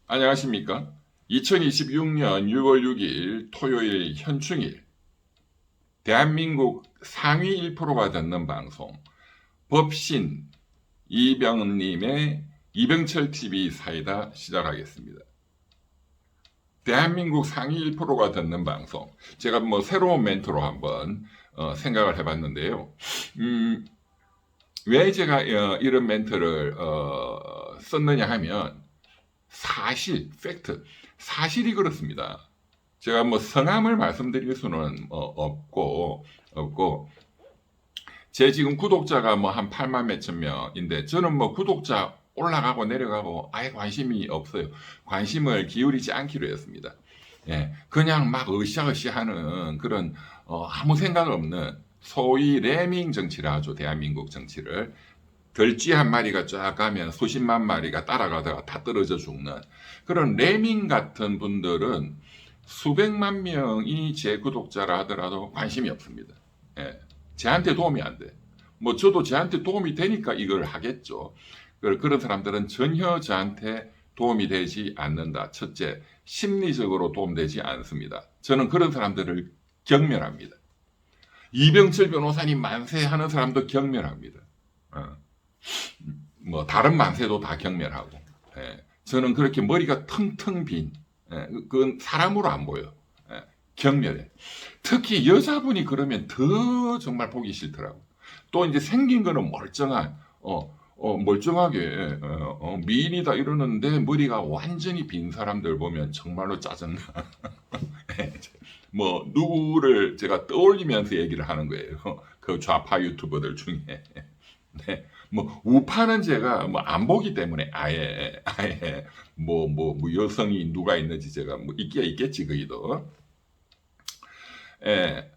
안녕하십니까? 2026년 6월 6일 토요일 현충일 대한민국 상위 1%가 듣는 방송 법신 이병님의 이병철 TV 사이다 시작하겠습니다. 대한민국 상위 1%가 듣는 방송 제가 뭐 새로운 멘트로 한번 생각을 해봤는데요. 왜 제가 이런 멘트를 썼느냐 하면 사실, 팩트, 사실이 그렇습니다. 제가 뭐 성함을 말씀드릴 수는 없고, 제 지금 구독자가 뭐 한 8만 몇천 명인데, 저는 뭐 구독자 올라가고 내려가고 아예 관심이 없어요. 관심을 기울이지 않기로 했습니다. 예, 그냥 막 으쌰으쌰 하는 그런, 아무 생각 없는 소위 레밍 정치를 하죠. 대한민국 정치를. 들쥐 한 마리가 쫙 가면 수십만 마리가 따라가다가 다 떨어져 죽는 그런 레밍 같은 분들은 수백만 명이 제 구독자라 하더라도 관심이 없습니다. 예, 제한테 도움이 안 돼. 뭐 저도 제한테 도움이 되니까 이걸 하겠죠. 그런 사람들은 전혀 저한테 도움이 되지 않는다. 첫째, 심리적으로 도움되지 않습니다. 저는 그런 사람들을 경멸합니다. 이병철 변호사님 만세 하는 사람도 경멸합니다. 뭐 다른 만세도 다 경멸하고. 예, 저는 그렇게 머리가 텅텅 빈, 그건 사람으로 안 보여. 경멸해. 특히 여자분이 그러면 더 정말 보기 싫더라고. 또 이제 생긴 거는 멀쩡한, 멀쩡하게 미인이다 이러는데 머리가 완전히 빈 사람들 보면 정말로 짜증나. 뭐 누구를 제가 떠올리면서 얘기를 하는 거예요. 그 좌파 유튜버들 중에. 네. 뭐 우파는 제가 뭐 안 보기 때문에 아예 뭐 여성이 누가 있는지 제가 뭐 있겠지 거기도. 예.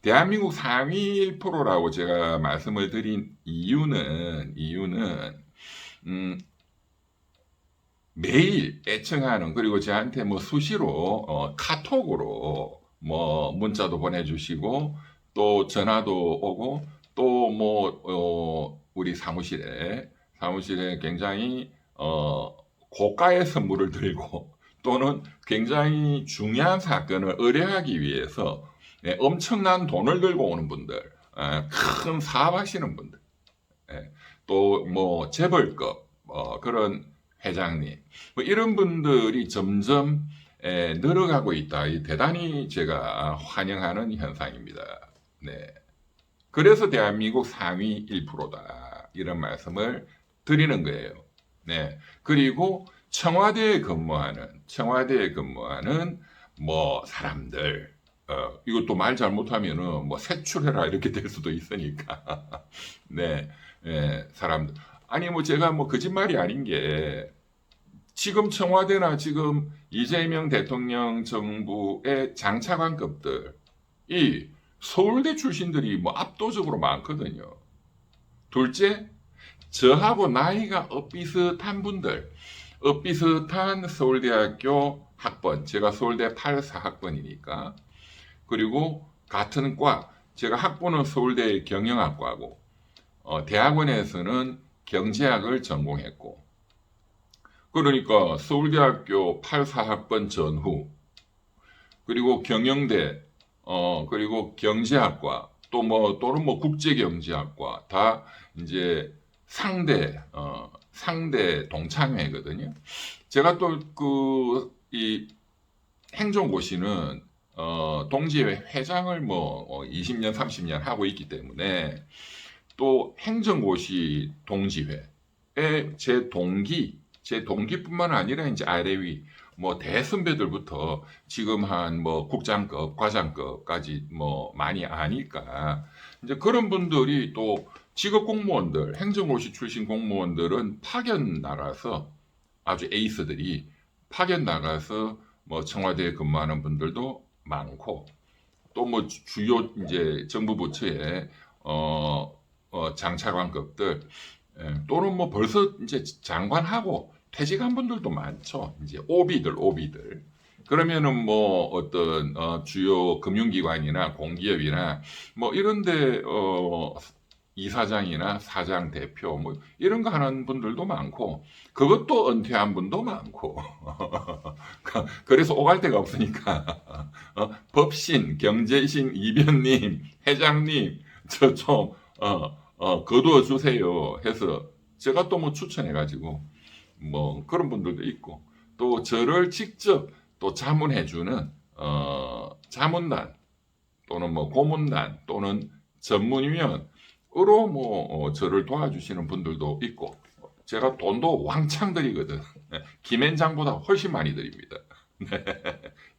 대한민국 상위 1%라고 제가 말씀을 드린 이유는 매일 애청하는, 그리고 저한테 뭐 수시로 카톡으로 뭐 문자도 보내주시고 또 전화도 오고 또 뭐 우리 사무실에 굉장히 고가의 선물을 들고 또는 굉장히 중요한 사건을 의뢰하기 위해서 엄청난 돈을 들고 오는 분들, 큰 사업하시는 분들, 또 뭐 재벌급 그런 회장님, 뭐 이런 분들이 점점 늘어가고 있다. 대단히 제가 환영하는 현상입니다. 네. 그래서 대한민국 상위 1%다. 이런 말씀을 드리는 거예요. 네. 그리고 청와대에 근무하는 뭐 사람들, 이것도 말 잘못하면은 뭐 색출해라 이렇게 될 수도 있으니까. 네. 사람들. 아니 뭐 제가 뭐 거짓말이 아닌 게 지금 청와대나 지금 이재명 대통령 정부의 장차관급들이 서울대 출신들이 뭐 압도적으로 많거든요. 둘째, 저하고 나이가 엇비슷한 분들, 엇비슷한 서울대학교 학번, 제가 서울대 84학번이니까, 그리고 같은 과, 제가 학부는 서울대 경영학과고, 대학원에서는 경제학을 전공했고, 그러니까 서울대학교 84학번 전후, 그리고 경영대, 그리고 경제학과, 또는 뭐 국제경제학과, 다 이제 상대 동창회거든요. 제가 또 이 행정고시는, 동지회 회장을 뭐 20년, 30년 하고 있기 때문에 또 행정고시 동지회에 제 동기뿐만 아니라 이제 아래 위, 뭐 대선배들부터 지금 한 뭐 국장급, 과장급까지 뭐 많이 아니까 이제 그런 분들이 또 직업 공무원들, 행정고시 출신 공무원들은 파견 나가서 아주 에이스들이 파견 나가서 뭐 청와대에 근무하는 분들도 많고 또 뭐 주요 이제 정부 부처에 장차관급들, 또는 뭐 벌써 이제 장관하고 퇴직한 분들도 많죠. 이제 오비들. 그러면은 뭐 어떤 주요 금융기관이나 공기업이나 뭐 이런데 이사장이나 사장 대표 뭐 이런 거 하는 분들도 많고 그것도 은퇴한 분도 많고 그래서 오갈 데가 없으니까 법신, 경제신, 이변님, 회장님 저 좀 거두어 주세요 해서 제가 또 뭐 추천해가지고 뭐 그런 분들도 있고 또 저를 직접 또 자문해주는 자문단 또는 뭐 고문단 또는 전문위원으로 뭐 저를 도와주시는 분들도 있고 제가 돈도 왕창 드리거든. 김앤장보다 훨씬 많이 드립니다.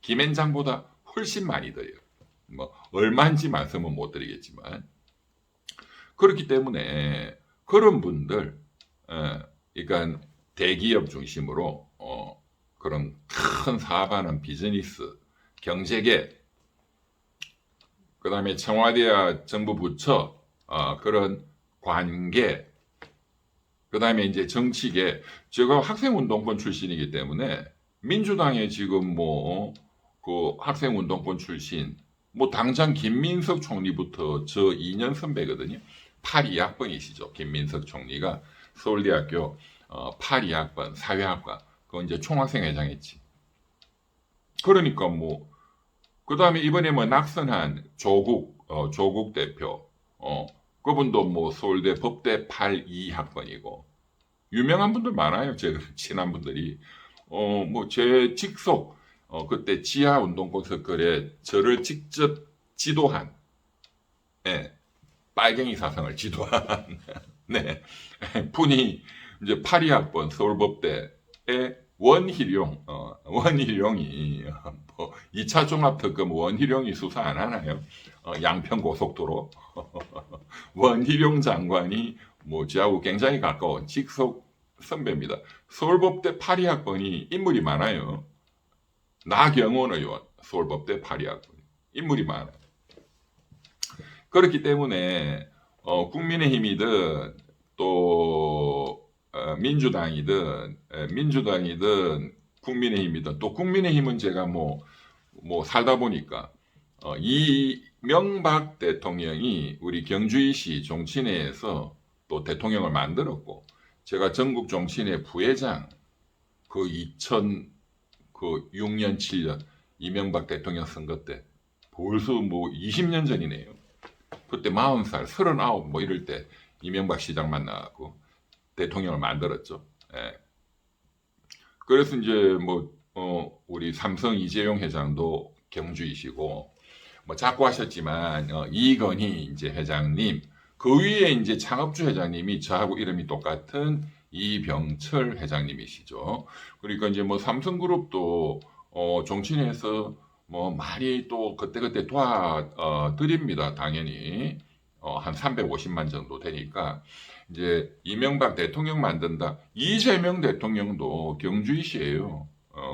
김앤장보다 훨씬 많이 드려요. 뭐 얼마인지 말씀은 못 드리겠지만 그렇기 때문에 그런 분들 그러니까 대기업 중심으로 그런 큰 사업하는 비즈니스 경제계 그 다음에 청와대와 정부 부처 그런 관계 그 다음에 이제 정치계 제가 학생운동권 출신이기 때문에 민주당에 지금 뭐 그 학생운동권 출신 뭐 당장 김민석 총리부터 저 2년 선배거든요. 82학번이시죠. 김민석 총리가 서울대학교 82학번 사회학과 그건 이제 총학생 회장했지. 그러니까 뭐 그 다음에 이번에 뭐 낙선한 조국 대표, 그분도 뭐 서울대 법대 82학번이고, 유명한 분들 많아요. 제 친한 분들이. 뭐 제 직속, 그때 지하운동권 서클에 저를 직접 지도한, 예, 빨갱이 사상을 지도한, 네, 분이 이제 82학번 서울법대의 원희룡이 뭐 2차 종합특검 원희룡이 수사 안 하나요? 양평고속도로 원희룡 장관이 뭐 저하고 굉장히 가까운 직속 선배입니다. 서울법대 82학번이 인물이 많아요. 나경원 의원 서울법대 82학번 인물이 많아요. 그렇기 때문에 국민의힘이든 또 민주당이든 국민의힘이든 또 국민의힘은 제가 뭐 살다 보니까 이명박 대통령이 우리 경주이시 종친회에서 또 대통령을 만들었고 제가 전국 종친회 부회장 그 2006년 7년 이명박 대통령 선거 때 벌써 뭐 20년 전이네요. 그때 40살, 39 뭐 이럴 때 이명박 시장 만나고 대통령을 만들었죠. 예. 그래서 이제 뭐 우리 삼성 이재용 회장도 경주이시고 뭐 자꾸 하셨지만 이건희 이제 회장님 그 위에 이제 창업주 회장님이 저하고 이름이 똑같은 이병철 회장님이시죠. 그러니까 이제 뭐 삼성그룹도 종친회에서 뭐 많이 또 그때그때 도와드립니다. 당연히 한 350만 정도 되니까 이제 이명박 대통령 만든다. 이재명 대통령도 경주이시예요.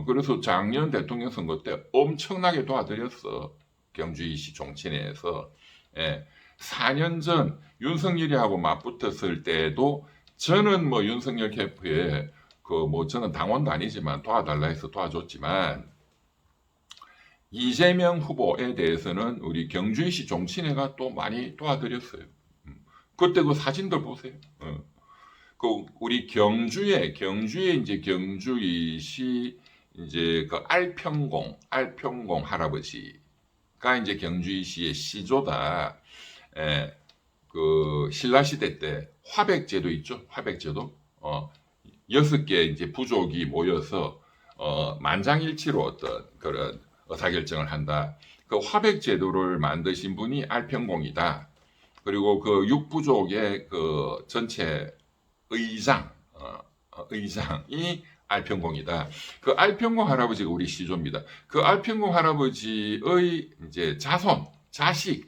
그래서 작년 대통령 선거 때 엄청나게 도와드렸어. 경주이시 종친회에서. 예. 4년 전 윤석열이하고 맞붙었을 때도 저는 뭐 윤석열 캠프에 그 뭐 저는 당원도 아니지만 도와달라 해서 도와줬지만 이재명 후보에 대해서는 우리 경주이시 종친회가 또 많이 도와드렸어요. 그때 그 사진들 보세요. 그 우리 경주에 이제 경주이시 이제 그 알평공 할아버지가 이제 경주이시의 시조다. 그 신라시대 때 화백제도 있죠. 화백제도 6개 이제 부족이 모여서 만장일치로 어떤 그런 의사결정을 한다. 그 화백제도를 만드신 분이 알평공이다. 그리고 그 육부족의 그 전체 의장이 알평공이다. 그 알평공 할아버지가 우리 시조입니다. 그 알평공 할아버지의 이제 자식이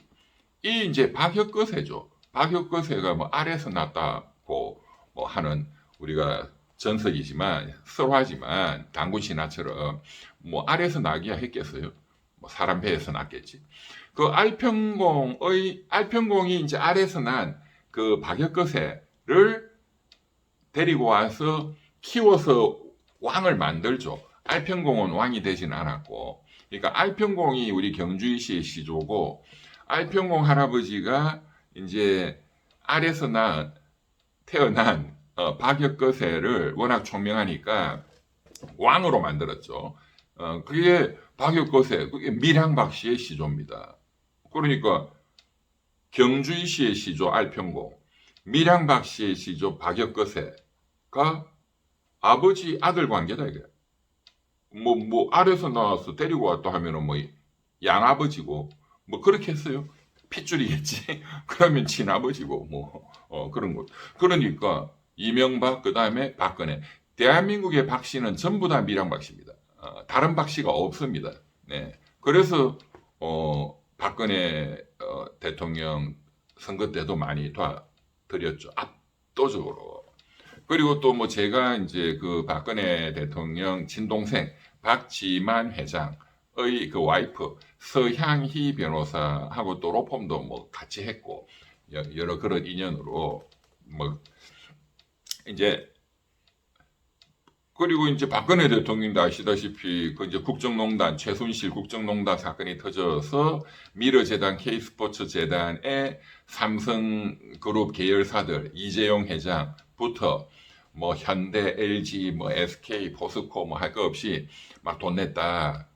이제 박혁거세죠. 박혁거세가 뭐 아래서 났다고 뭐 하는 우리가 전설이지만 설화지만 당군 신화처럼 뭐 아래서 나기야 했겠어요. 뭐 사람 배에서 났겠지. 그 알평공이 이제 아래서 난 그 박혁거세를 데리고 와서 키워서 왕을 만들죠. 알평공은 왕이 되진 않았고, 그러니까 알평공이 우리 경주이시의 시조고, 알평공 할아버지가 이제 알에서 태어난 박역거세를 워낙 총명하니까 왕으로 만들었죠. 그게 박역거세, 그게 밀양박씨의 시조입니다. 그러니까 경주이시의 시조 알평공, 밀양박씨의 시조 박역거세가 아버지 아들 관계다 이게. 뭐 알에서 나와서 데리고 왔다 하면은 뭐 양아버지고 뭐 그렇게 했어요. 핏줄이겠지. 그러면 친아버지고 뭐 그런 거. 그러니까 이명박 그다음에 박근혜. 대한민국의 박씨는 전부 다 밀양박씨입니다. 다른 박씨가 없습니다. 네. 그래서 박근혜 대통령 선거 때도 많이 도와드렸죠. 압도적으로. 그리고 또 뭐 제가 이제 그 박근혜 대통령 친동생 박지만 회장의 그 와이프 서향희 변호사하고 또 로펌도 뭐 같이 했고 여러 그런 인연으로 뭐 이제 그리고 이제 박근혜 대통령도 아시다시피 그 이제 국정농단 최순실 국정농단 사건이 터져서 미러재단 K스포츠재단의 삼성그룹 계열사들 이재용 회장부터 뭐 현대, LG, 뭐 SK, 포스코 뭐 할 거 없이 막 돈 냈다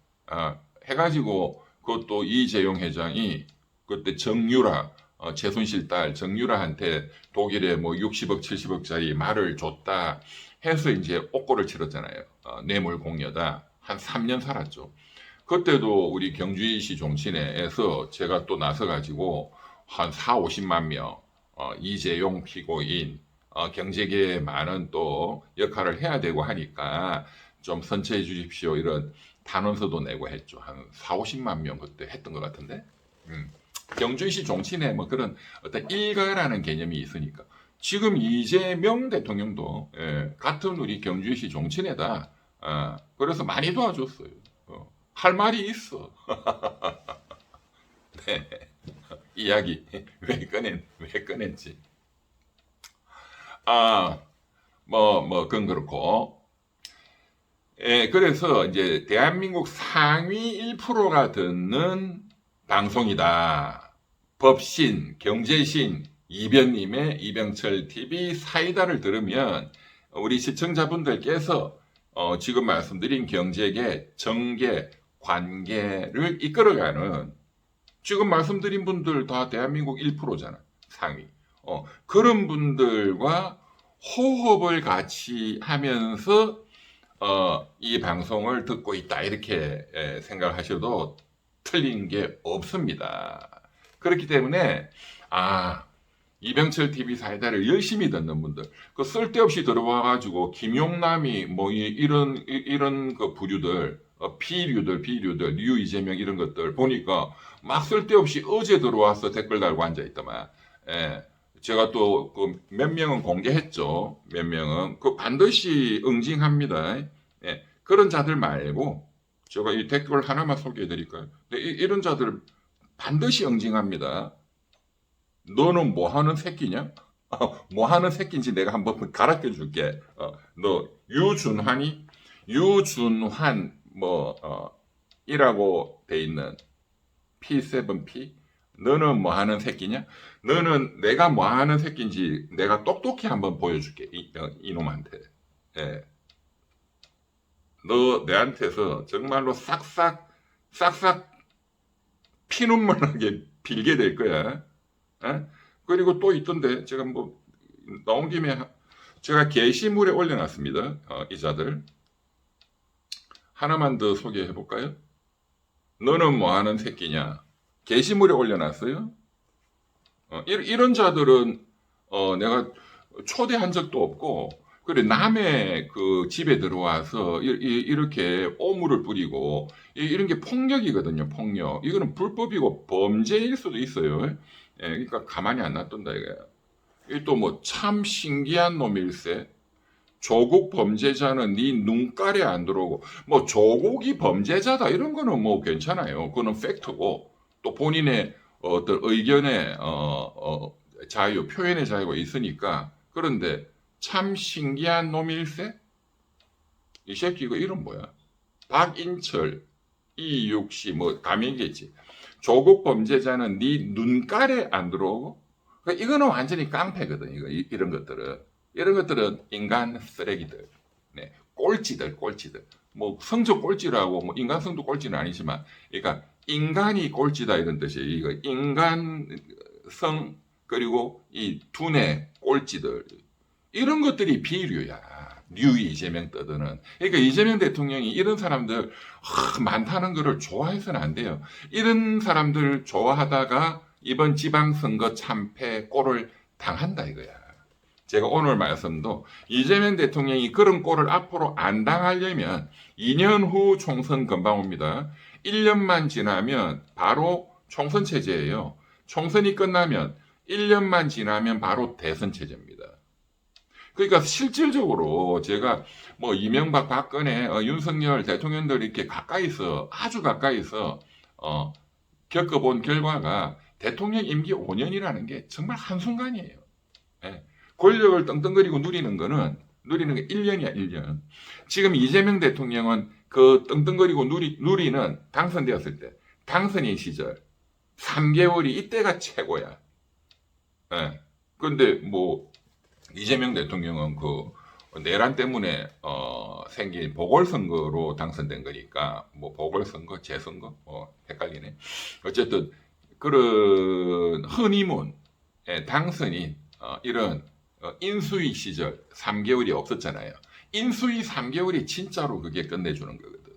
해가지고 그것도 이재용 회장이 그때 정유라 최순실 딸 정유라한테 독일에 뭐 60억 70억짜리 말을 줬다 해서 이제 옥고를 치렀잖아요. 뇌물 공여다. 한 3년 살았죠. 그때도 우리 경주이시 종친회에서 제가 또 나서가지고 한 4, 50만 명 이재용 피고인 경제계에 많은 또 역할을 해야 되고 하니까 좀 선처해 주십시오 이런 단원서도 내고 했죠. 한 4, 50만 명 그때 했던 것 같은데 경주시 종친회 뭐 그런 어떤 일가라는 개념이 있으니까 지금 이재명 대통령도 같은 우리 경주시 종친회다. 그래서 많이 도와줬어요. 할 말이 있어. 네. 이야기 왜 꺼냈지? 그건 그렇고. 그래서 이제 대한민국 상위 1%가 듣는 방송이다. 법신, 경제신, 이변님의 이병철 TV 사이다를 들으면 우리 시청자분들께서 지금 말씀드린 경제계, 정계, 관계를 이끌어가는 지금 말씀드린 분들 다 대한민국 1%잖아. 상위. 그런 분들과 호흡을 같이 하면서 이 방송을 듣고 있다 이렇게 생각하셔도 틀린 게 없습니다. 그렇기 때문에 이병철 TV 사이다를 열심히 듣는 분들, 그 쓸데없이 들어와가지고 김용남이 뭐 이런 그 부류들, 비류들, 류 이재명 이런 것들 보니까 막 쓸데없이 어제 들어와서 댓글 달고 앉아 있더만. 제가 또 그 몇 명은 공개했죠. 몇 명은 그 반드시 응징합니다. 그런 자들 말고 제가 이 댓글 하나만 소개해 드릴까요? 이런 자들 반드시 응징합니다. 너는 뭐 하는 새끼냐? 뭐 하는 새끼인지 내가 한번 가르쳐 줄게. 너 유준환 이라고 돼 있는 P7P 너는 뭐 하는 새끼냐? 너는 내가 뭐 하는 새끼인지 내가 똑똑히 한번 보여줄게. 이놈한테. 너 내한테서 정말로 싹싹 피눈물 나게 빌게 될 거야. 그리고 또 있던데 제가 뭐 나온 김에 제가 게시물에 올려놨습니다. 이 자들 하나만 더 소개해 볼까요? 너는 뭐 하는 새끼냐? 게시물에 올려놨어요. 이런 자들은 내가 초대한 적도 없고 그래 남의 그 집에 들어와서 이렇게 오물을 부리고 이런 게 폭력이거든요. 폭력. 이거는 불법이고 범죄일 수도 있어요. 그러니까 가만히 안 놔둔다 이거야. 또 뭐 참 신기한 놈일세. 조국 범죄자는 네 눈깔에 안 들어오고 뭐 조국이 범죄자다 이런 거는 뭐 괜찮아요. 그거는 팩트고 또 본인의 어떤 의견의 자유, 표현의 자유가 있으니까. 그런데 참 신기한 놈일세? 이 새끼 이거 이름 뭐야? 박인철, 이육씨 뭐 가명이겠지. 조국 범죄자는 네 눈깔에 안 들어오고 그러니까 이거는 완전히 깡패거든. 이런 것들은 인간 쓰레기들, 네, 꼴찌들. 뭐 성적 꼴찌라고 뭐 인간성도 꼴찌는 아니지만, 그러니까 인간이 꼴찌다 이런 뜻이에요. 이거 인간성 그리고 이 두뇌 꼴찌들, 이런 것들이 비류야. 뉴 이재명 떠드는. 그러니까 이재명 대통령이 이런 사람들 많다는 것을 좋아해서는 안 돼요. 이런 사람들 좋아하다가 이번 지방선거 참패 꼴을 당한다 이거야. 제가 오늘 말씀도 이재명 대통령이 그런 꼴을 앞으로 안 당하려면 2년 후 총선 금방 옵니다. 1년만 지나면 바로 총선 체제예요. 총선이 끝나면 1년만 지나면 바로 대선 체제입니다. 그러니까 실질적으로 제가 뭐 이명박, 박근혜, 윤석열 대통령들 이렇게 가까이서 아주 가까이서 겪어본 결과가 대통령 임기 5년이라는 게 정말 한순간이에요. 예. 권력을 떵떵거리고 누리는 게 1년이야, 1년. 지금 이재명 대통령은 그 떵떵거리고 누리는 당선되었을 때, 당선인 시절 3개월이 이때가 최고야. 예. 근데 뭐 이재명 대통령은 그 내란 때문에 생긴 보궐선거로 당선된 거니까 뭐 보궐선거, 재선거 헷갈리네. 어쨌든 그런 흔히문 당선인 이런 인수위 시절 3개월이 없었잖아요. 인수위 3개월이 진짜로 그게 끝내주는 거거든.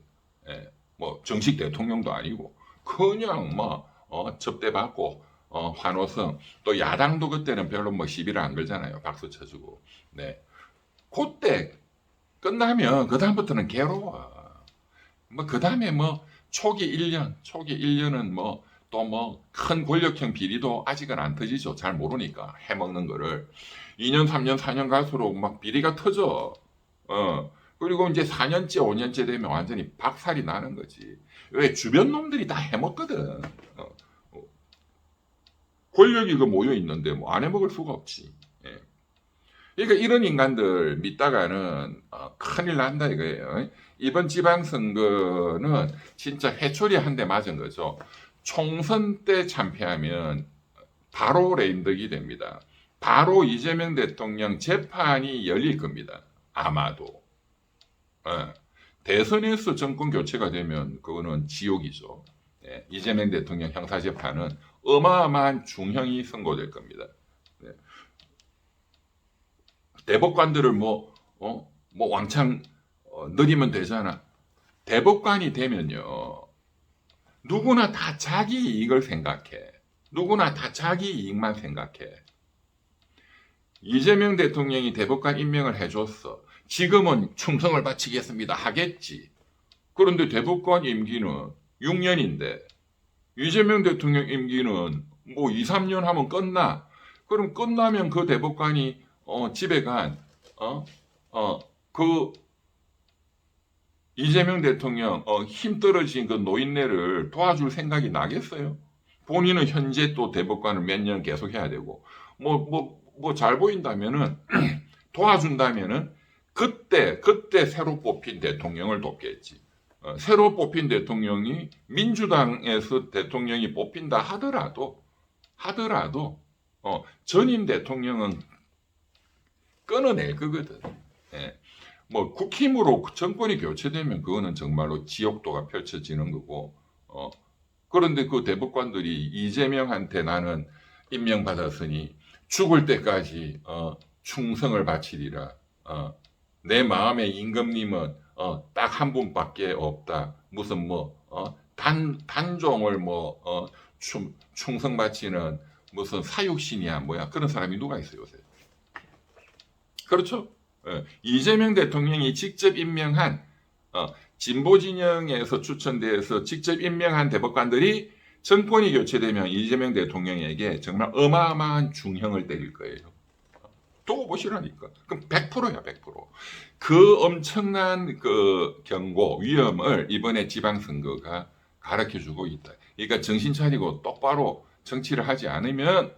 예, 뭐 정식 대통령도 아니고 그냥 뭐 접대받고 환호성, 또 야당도 그때는 별로 뭐 시비를 안 걸잖아요. 박수 쳐주고. 네. 그때 끝나면 그다음부터는 괴로워. 뭐 그다음에 뭐 초기 1년은 뭐 또 뭐 큰 권력형 비리도 아직은 안 터지죠. 잘 모르니까 해먹는 거를 2년, 3년, 4년 갈수록 막 비리가 터져. 그리고 이제 4년째, 5년째 되면 완전히 박살이 나는 거지. 왜 주변 놈들이 다 해먹거든. 권력이 그 모여 있는데 뭐 안 해먹을 수가 없지. 예. 그러니까 이런 인간들 믿다가는 큰일 난다 이거예요. 이번 지방선거는 진짜 회초리 한 대 맞은 거죠. 총선 때 참패하면 바로 레임덕이 됩니다. 바로 이재명 대통령 재판이 열릴 겁니다. 아마도. 대선에서 정권 교체가 되면 그거는 지옥이죠. 이재명 대통령 형사재판은 어마어마한 중형이 선고될 겁니다. 대법관들을 뭐 왕창 늘리면 되잖아. 대법관이 되면요. 누구나 다 자기 이익을 생각해. 누구나 다 자기 이익만 생각해. 이재명 대통령이 대법관 임명을 해줬어. 지금은 충성을 바치겠습니다. 하겠지. 그런데 대법관 임기는 6년인데 이재명 대통령 임기는 뭐 2, 3년 하면 끝나. 그럼 끝나면 그 대법관이 집에 그 이재명 대통령 힘 떨어진 그 노인네를 도와줄 생각이 나겠어요? 본인은 현재 또 대법관을 몇 년 계속 해야 되고 뭐 잘 보인다면은 도와준다면은 그때 새로 뽑힌 대통령을 돕겠지. 새로 뽑힌 대통령이 민주당에서 대통령이 뽑힌다 하더라도 전임 대통령은 끊어낼 거거든. 예. 뭐 국힘으로 정권이 교체되면 그거는 정말로 지옥도가 펼쳐지는 거고. 그런데 그 대법관들이 이재명한테 나는 임명받았으니 죽을 때까지 충성을 바치리라. 내 마음의 임금님은 딱 한 분밖에 없다. 무슨 단종을 충성 바치는 무슨 사육신이야 뭐야. 그런 사람이 누가 있어요 요새. 그렇죠? 이재명 대통령이 직접 임명한 진보 진영에서 추천돼서 직접 임명한 대법관들이 정권이 교체되면 이재명 대통령에게 정말 어마어마한 중형을 때릴 거예요. 두고 보시라니까. 그럼 100%야, 100%. 그 엄청난 그 경고, 위험을 이번에 지방선거가 가르쳐주고 있다. 그러니까 정신 차리고 똑바로 정치를 하지 않으면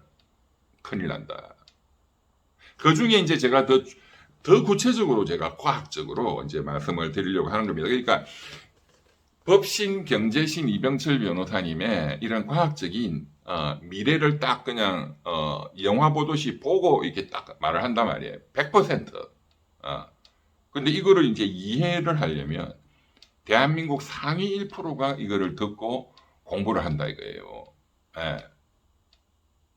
큰일 난다. 그 중에 이제 제가 더 구체적으로 제가 과학적으로 이제 말씀을 드리려고 하는 겁니다. 그러니까 법신 경제신 이병철 변호사님의 이런 과학적인 미래를 딱 그냥 영화 보듯이 보고 이렇게 딱 말을 한단 말이에요. 100%. 근데 이거를 이제 이해를 하려면 대한민국 상위 1%가 이거를 듣고 공부를 한다 이거예요. 예.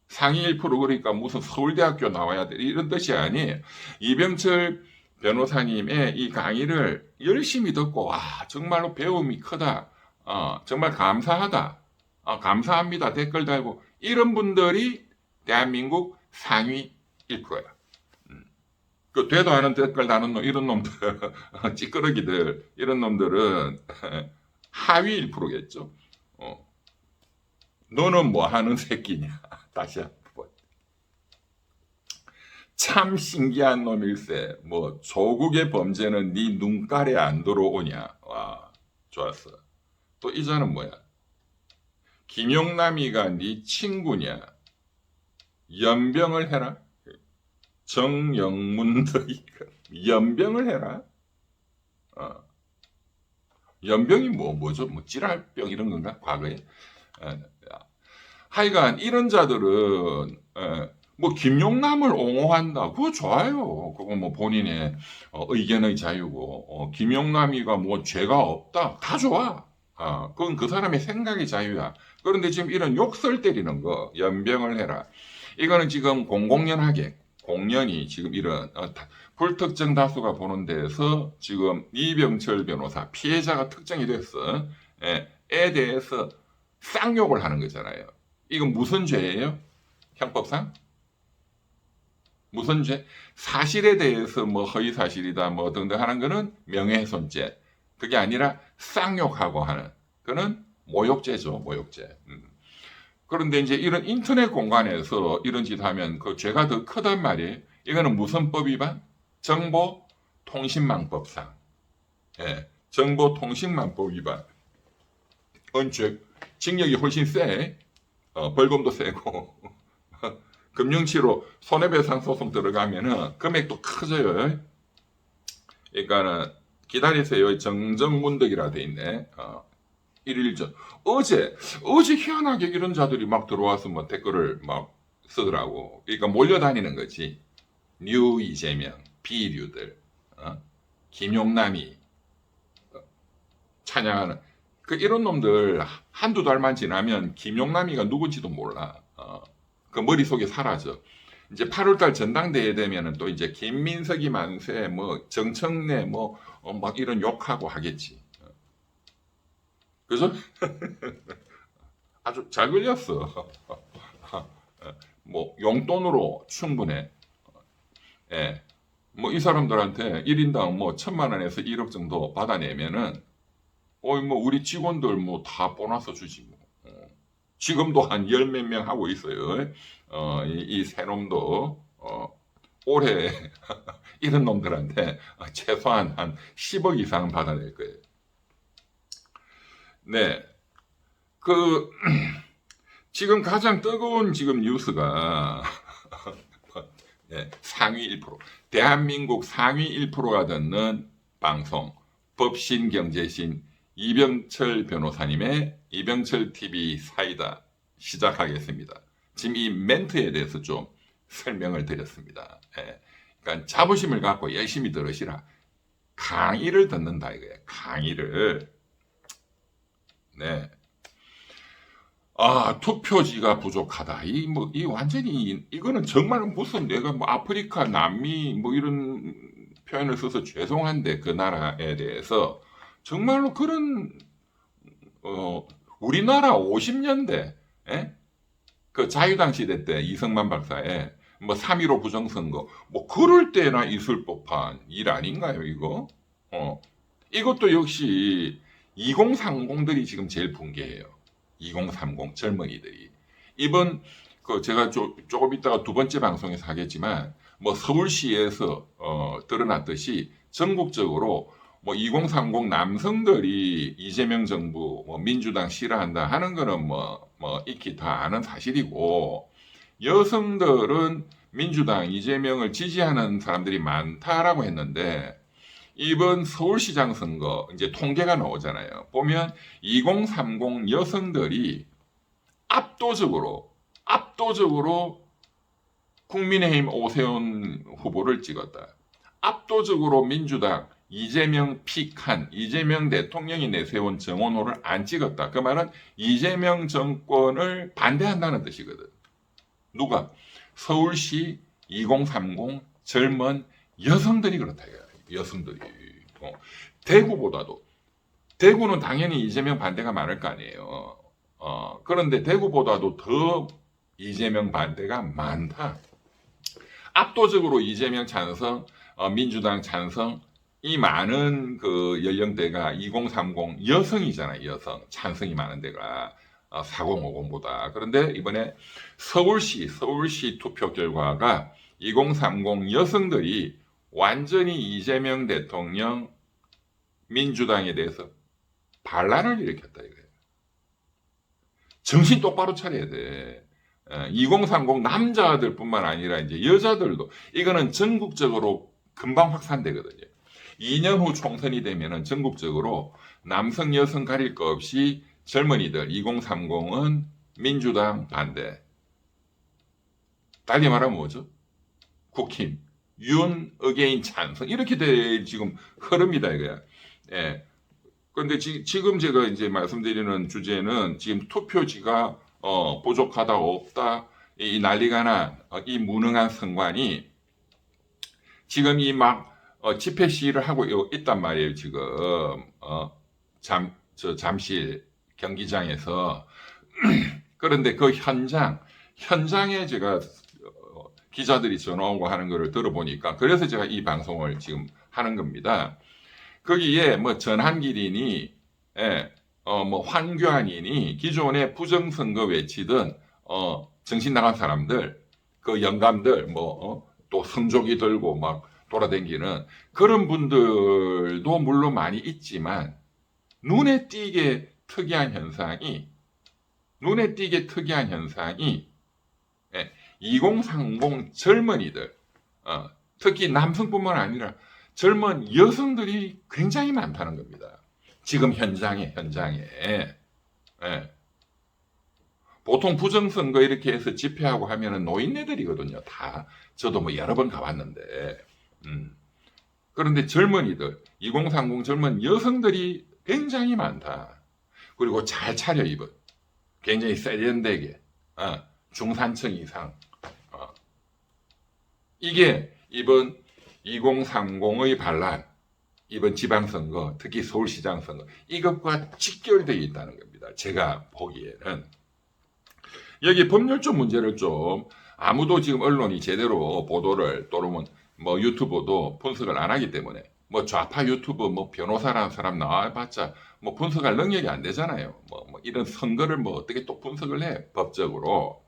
상위 1% 그러니까 무슨 서울대학교 나와야 돼 이런 뜻이 아니에요. 이병철 변호사님의 이 강의를 열심히 듣고 와 정말로 배움이 크다. 정말 감사하다. 감사합니다. 댓글 달고 이런 분들이 대한민국 상위 1%야. 그 되도 않은 댓글 다는 놈 이런 놈들 찌끄러기들 이런 놈들은 하위 1%겠죠. 너는 뭐 하는 새끼냐. 다시 한번. 참 신기한 놈일세. 뭐 조국의 범죄는 네 눈깔에 안 들어오냐. 와 좋았어. 또 이자는 뭐야. 김용남이가 네 친구냐. 연병을 해라. 정영문도 연병을 해라. 연병이 뭐죠? 뭐 찌랄병 이런 건가? 과거에. 하여간 이런 자들은 뭐 김용남을 옹호한다. 그거 좋아요. 그거 뭐 본인의 의견의 자유고 김용남이가 뭐 죄가 없다. 다 좋아. 그건 그 사람의 생각의 자유야. 그런데 지금 이런 욕설 때리는 거 연병을 해라. 이거는 지금 공공연하게 공연이 지금 이런 불특정 다수가 보는 데서 지금 이병철 변호사 피해자가 특정이 됐어. 에 대해서 쌍욕을 하는 거잖아요. 이건 무슨 죄예요? 형법상? 무슨 죄? 사실에 대해서 뭐 허위 사실이다 뭐 등등 하는 거는 명예훼손죄. 그게 아니라 쌍욕하고 하는 그는 모욕죄죠, 모욕죄. 그런데 이제 이런 인터넷 공간에서 이런 짓 하면 그 죄가 더 크단 말이에요. 이거는 무슨 법 위반? 정보통신망법상. 정보통신망법 위반. 징역이 훨씬 세. 벌금도 세고. 금융치로 손해배상 소송 들어가면은 금액도 커져요. 그러니까는 기다리세요. 정정문덕이라 돼 있네. 1일 전. 어제 희한하게 이런 자들이 막 들어와서 뭐 댓글을 막 쓰더라고. 그러니까 몰려다니는 거지. 뉴 이재명, 비류들, 김용남이 찬양하는 그 이런 놈들 한두 달만 지나면 김용남이가 누군지도 몰라. 그 머릿속에 사라져. 이제 8월달 전당대회 되면은 또 이제 김민석이 만세, 뭐 정청래, 뭐 막 이런 욕하고 하겠지. 그죠? 아주 잘 걸렸어. 뭐 용돈으로 충분해. 뭐 이 사람들한테 1인당 뭐 1,000만 원에서 1억 정도 받아내면은 뭐 우리 직원들 뭐 다 보너스 주지 뭐. 지금도 한 열 몇 명 하고 있어요. 이 새놈도 올해 이런 놈들한테 최소한 한 10억 이상 받아낼 거예요. 네. 지금 가장 뜨거운 지금 뉴스가 상위 1%. 대한민국 상위 1%가 듣는 방송. 법신 경제신 이병철 변호사님의 이병철 TV 사이다 시작하겠습니다. 지금 이 멘트에 대해서 좀 설명을 드렸습니다. 그러니까 자부심을 갖고 열심히 들으시라. 강의를 듣는다 이거예요. 강의를. 네. 투표지가 부족하다. 이 완전히 이거는 정말 무슨 내가 뭐 아프리카, 남미 뭐 이런 표현을 써서 죄송한데 그 나라에 대해서 정말로 그런 우리나라 50년대 그 자유당 시대 때 이승만 박사의 뭐 3.15 부정선거 뭐 그럴 때나 있을 법한 일 아닌가요 이거? 이것도 역시 2030들이 지금 제일 붕괴해요. 2030 젊은이들이. 이번 제가 조금 있다가 두 번째 방송에서 하겠지만 뭐 서울시에서 드러났듯이 전국적으로 뭐 2030 남성들이 이재명 정부 뭐 민주당 싫어한다 하는 거는 뭐 익히 다 아는 사실이고 여성들은 민주당 이재명을 지지하는 사람들이 많다라고 했는데 이번 서울시장 선거 이제 통계가 나오잖아요. 보면 2030 여성들이 압도적으로 국민의힘 오세훈 후보를 찍었다. 압도적으로 민주당 이재명 픽한 이재명 대통령이 내세운 정원호를 안 찍었다. 그 말은 이재명 정권을 반대한다는 뜻이거든. 누가? 서울시 2030 젊은 여성들이 그렇다. 여성들이. 대구는 당연히 이재명 반대가 많을 거 아니에요. 그런데 대구보다도 더 이재명 반대가 많다. 압도적으로 이재명 찬성, 민주당 찬성, 이 많은 그 연령대가 2030 여성이잖아요. 여성 찬성이 많은 데가 4050보다. 그런데 이번에 서울시 투표 결과가 2030 여성들이 완전히 이재명 대통령 민주당에 대해서 반란을 일으켰다 이거예요. 정신 똑바로 차려야 돼. 2030 남자들뿐만 아니라 이제 여자들도 이거는 전국적으로 금방 확산되거든요. 2년 후 총선이 되면은 전국적으로 남성 여성 가릴 거 없이 젊은이들 2030은 민주당 반대. 달리 말하면 뭐죠? 국힘 윤 어게인 찬성 이렇게 될 지금 흐름이다 이거야. 예. 그런데 지금 제가 이제 말씀드리는 주제는 지금 투표지가 부족하다 없다 이 난리가 난 이 무능한 선관이 지금 이 막 집회 시위를 하고 있단 말이에요. 지금 잠실 경기장에서 그런데 그 현장에 제가 기자들이 전화 오고 하는 거를 들어보니까 그래서 제가 이 방송을 지금 하는 겁니다. 거기에 뭐 전한길이니 뭐 황교안이니 기존에 부정선거 외치던 정신 나간 사람들 그 영감들 또 성조기 들고 막 돌아다니는 그런 분들도 물론 많이 있지만 눈에 띄게 특이한 현상이 2030 젊은이들 특히 남성뿐만 아니라 젊은 여성들이 굉장히 많다는 겁니다. 지금 현장에 보통 부정선거 이렇게 해서 집회하고 하면은 노인네들이거든요. 다 저도 뭐 여러 번 가봤는데 그런데 젊은이들 2030 젊은 여성들이 굉장히 많다. 그리고 잘 차려입은 굉장히 세련되게 중산층 이상 이게 이번 2030의 반란 이번 지방선거 특히 서울시장 선거 이것과 직결되어 있다는 겁니다. 제가 보기에는 여기 법률적 문제를 좀 아무도 지금 언론이 제대로 보도를 또는 뭐 유튜브도 분석을 안 하기 때문에 뭐 좌파 유튜브 뭐 변호사라는 사람 나와봤자 뭐 분석할 능력이 안 되잖아요. 뭐 이런 선거를 뭐 어떻게 또 분석을 해 법적으로.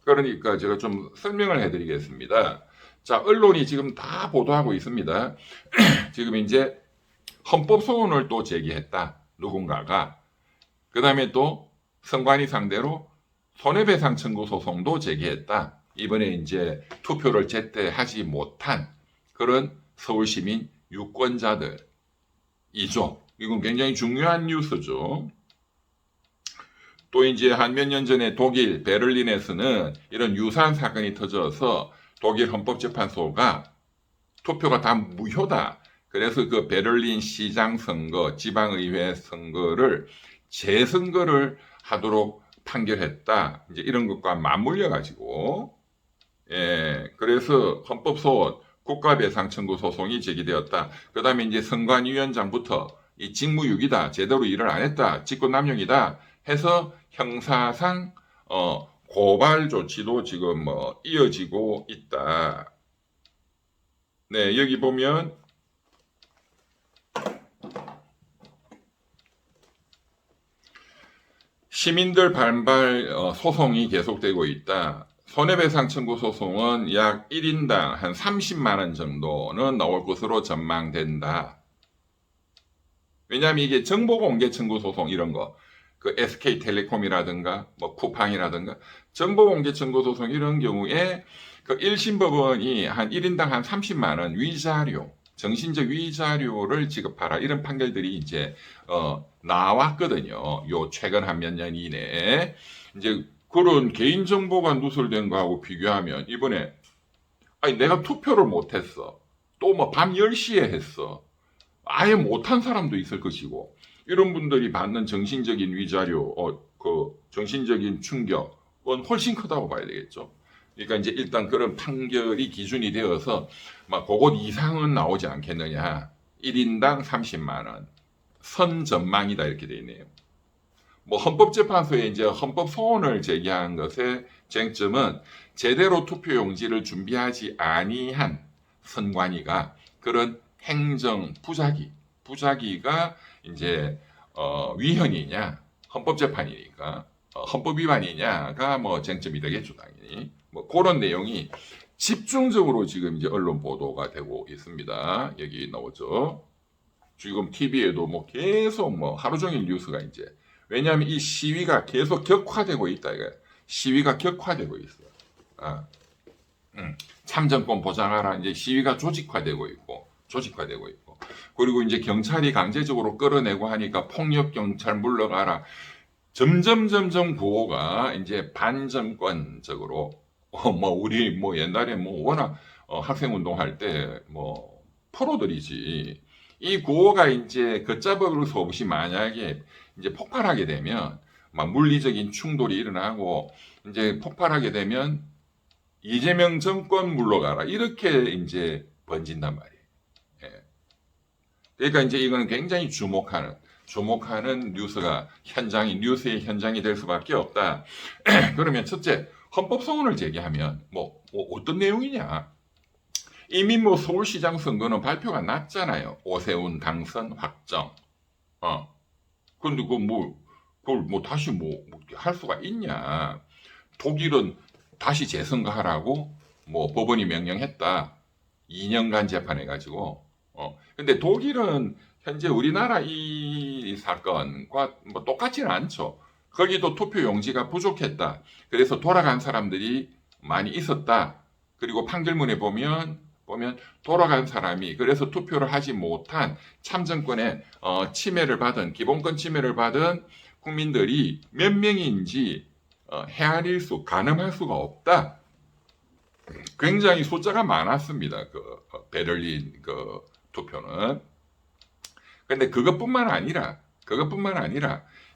그러니까 제가 좀 설명을 해드리겠습니다. 자, 언론이 지금 다 보도하고 있습니다. 지금 이제 헌법 소원을 또 제기했다. 누군가가. 그 다음에 또 선관위 상대로 손해배상 청구 소송도 제기했다. 이번에 이제 투표를 제때 하지 못한 그런 서울시민 유권자들이죠. 이건 굉장히 중요한 뉴스죠. 또 이제 한 몇 년 전에 독일 베를린에서는 이런 유사한 사건이 터져서 독일 헌법재판소가 투표가 다 무효다. 그래서 그 베를린 시장 선거, 지방의회 선거를 재선거를 하도록 판결했다. 이제 이런 것과 맞물려 가지고 그래서 헌법소원 국가배상 청구 소송이 제기되었다. 그 다음에 이제 선관위원장부터 이 직무유기다. 제대로 일을 안 했다. 직권남용이다. 해서 형사상 고발 조치도 지금 이어지고 있다. 네, 여기 보면 시민들 반발 소송이 계속되고 있다. 손해배상 청구 소송은 약 1인당 한 30만 원 정도는 나올 것으로 전망된다. 왜냐하면 이게 정보공개 청구 소송 이런 거, 그 SK텔레콤이라든가 뭐 쿠팡이라든가 정보공개 청구 소송 이런 경우에 그 1심 법원이 한 1인당 한 30만 원 위자료 정신적 위자료를 지급하라 이런 판결들이 이제 나왔거든요. 요 최근 한 몇 년 이내에 이제 그런 개인정보가 누설된 거하고 비교하면 이번에 아니 내가 투표를 못했어. 또 뭐 밤 10시에 했어. 아예 못한 사람도 있을 것이고 이런 분들이 받는 정신적인 위자료, 그 정신적인 충격은 훨씬 크다고 봐야 되겠죠. 그러니까 이제 일단 그런 판결이 기준이 되어서 막 그것 이상은 나오지 않겠느냐. 1인당 30만 원. 선 전망이다 이렇게 돼 있네요. 뭐 헌법재판소에 이제 헌법 소원을 제기한 것의 쟁점은 제대로 투표용지를 준비하지 아니한 선관위가 그런 행정 부작위가 이제 위헌이냐 헌법재판이니까 헌법 위반이냐가 뭐 쟁점이 되겠죠 당연히. 뭐 그런 내용이 집중적으로 지금 이제 언론 보도가 되고 있습니다. 여기 나오죠. 지금 TV에도 뭐 계속 뭐 하루 종일 뉴스가 이제 왜냐하면 이 시위가 계속 격화되고 있다 이거야. 시위가 격화되고 있어. 참정권 보장하라 이제 시위가 조직화되고 있고 그리고 이제 경찰이 강제적으로 끌어내고 하니까 폭력 경찰 물러가라. 점점 구호가 이제 반정권적으로 뭐 우리 뭐 옛날에 뭐 워낙 학생 운동할 때 뭐 프로들이지 이 구호가 이제 걷잡을 수 없이 만약에 이제 폭발하게 되면 막 물리적인 충돌이 일어나고 이제 폭발하게 되면 이재명 정권 물러가라 이렇게 이제 번진단 말이에요. 예. 그러니까 이제 이거는 굉장히 주목하는 뉴스가 뉴스의 현장이 될 수밖에 없다. 그러면 첫째 헌법 소원을 제기하면 뭐 어떤 내용이냐? 이미 뭐 서울시장 선거는 발표가 났잖아요. 오세훈 당선 확정. 근데 그걸 뭐 다시 뭐 할 수가 있냐? 독일은 다시 재선거하라고 뭐 법원이 명령했다. 2년간 재판해가지고. 근데 독일은 현재 우리나라 이 사건과 뭐 똑같지는 않죠. 거기도 투표 용지가 부족했다. 그래서 돌아간 사람들이 많이 있었다. 그리고 판결문에 보면 돌아간 사람이 그래서 투표를 하지 못한 참정권의 기본권 침해를 받은 국민들이 몇 명인지 가늠할 수가 없다. 굉장히 숫자가 많았습니다. 그 베를린 그 투표는. 근데 그것뿐만 아니라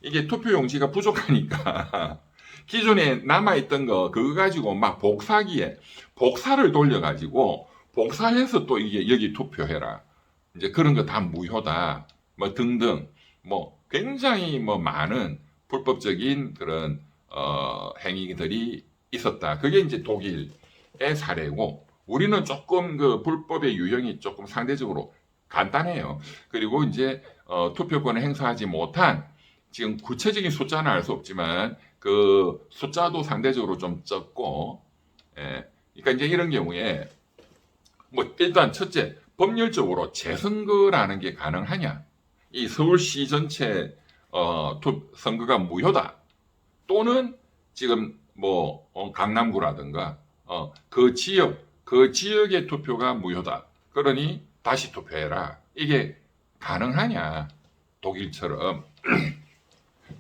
이게 투표 용지가 부족하니까 기존에 남아있던 그거 가지고 막 복사를 돌려가지고 복사해서 또 이게 여기 투표해라. 이제 그런 거 다 무효다. 뭐 등등. 뭐 굉장히 뭐 많은 불법적인 그런 행위들이 있었다. 그게 이제 독일의 사례고 우리는 조금 그 불법의 유형이 조금 상대적으로 간단해요. 그리고 이제 투표권을 행사하지 못한 지금 구체적인 숫자는 알 수 없지만 그 숫자도 상대적으로 좀 적고 그러니까 이제 이런 경우에 뭐 일단 첫째 법률적으로 재선거라는 게 가능하냐? 이 서울시 전체 선거가 무효다. 또는 지금 뭐 강남구라든가 그 지역의 투표가 무효다. 그러니 다시 투표해라. 이게 가능하냐? 독일처럼.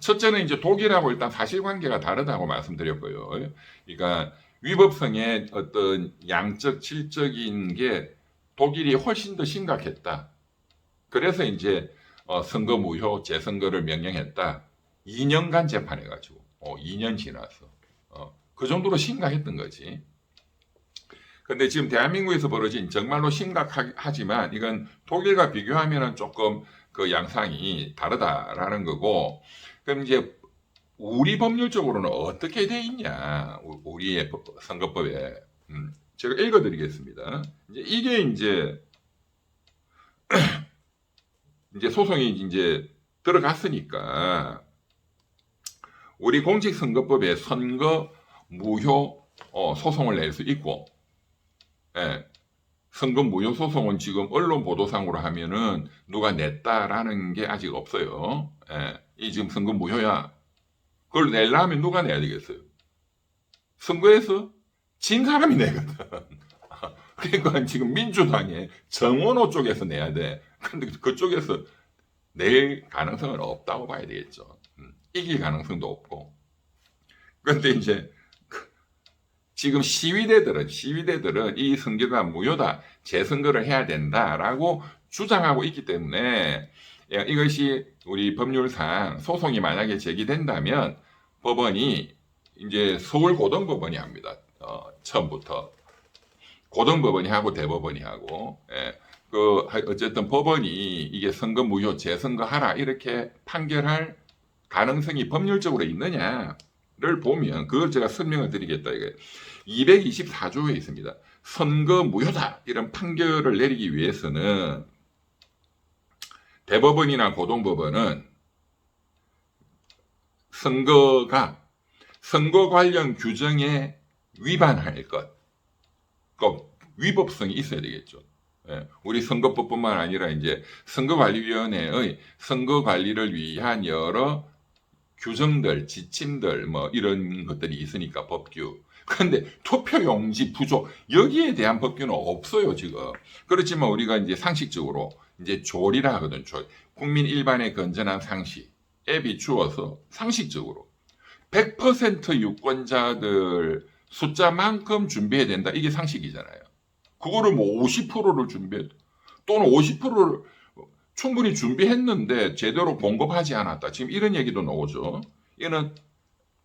첫째는 이제 독일하고 일단 사실관계가 다르다고 말씀드렸고요. 그러니까 위법성의 어떤 양적, 질적인 게 독일이 훨씬 더 심각했다. 그래서 이제 선거 무효, 재선거를 명령했다. 2년간 재판해가지고 2년 지났어. 그 정도로 심각했던 거지. 근데 지금 대한민국에서 벌어진 정말로 심각하지만 이건 독일과 비교하면 조금 그 양상이 다르다라는 거고, 그럼 이제 우리 법률적으로는 어떻게 돼 있냐? 우리의 선거법에 제가 읽어드리겠습니다. 이게 이제 소송이 이제 들어갔으니까 우리 공직선거법에 선거 무효 소송을 낼 수 있고, 선거 무효 소송은 지금 언론 보도상으로 하면은 누가 냈다라는 게 아직 없어요. 이 지금 선거 무효야. 그걸 내려면 누가 내야 되겠어요? 선거에서 진 사람이 내거든. 그러니까 지금 민주당의 정원호 쪽에서 내야 돼. 근데 그쪽에서 낼 가능성은 없다고 봐야 되겠죠. 이길 가능성도 없고. 그런데 이제 지금 시위대들은 이 선거가 무효다, 재선거를 해야 된다라고 주장하고 있기 때문에 이것이 우리 법률상 소송이 만약에 제기된다면 법원이 이제 서울 고등법원이 합니다. 처음부터 고등법원이 하고 대법원이 하고, 어쨌든 법원이 이게 선거 무효, 재선거 하라 이렇게 판결할 가능성이 법률적으로 있느냐를 보면 그걸 제가 설명을 드리겠다. 이게 224조에 있습니다. 선거 무효다 이런 판결을 내리기 위해서는 대법원이나 고등법원은 선거 관련 규정에 위반할 것, 위법성이 있어야 되겠죠. 우리 선거법뿐만 아니라 이제 선거관리위원회의 선거 관리를 위한 여러 규정들, 지침들 뭐 이런 것들이 있으니까 법규. 그런데 투표용지 부족 여기에 대한 법규는 없어요 지금. 그렇지만 우리가 이제 상식적으로 이제 조리라 하거든. 국민 일반의 건전한 상식에 비추어서 상식적으로 100% 유권자들 숫자만큼 준비해야 된다. 이게 상식이잖아요. 그거를 뭐 50%를 준비해 또는 50%를 충분히 준비했는데 제대로 공급하지 않았다. 지금 이런 얘기도 나오죠. 이는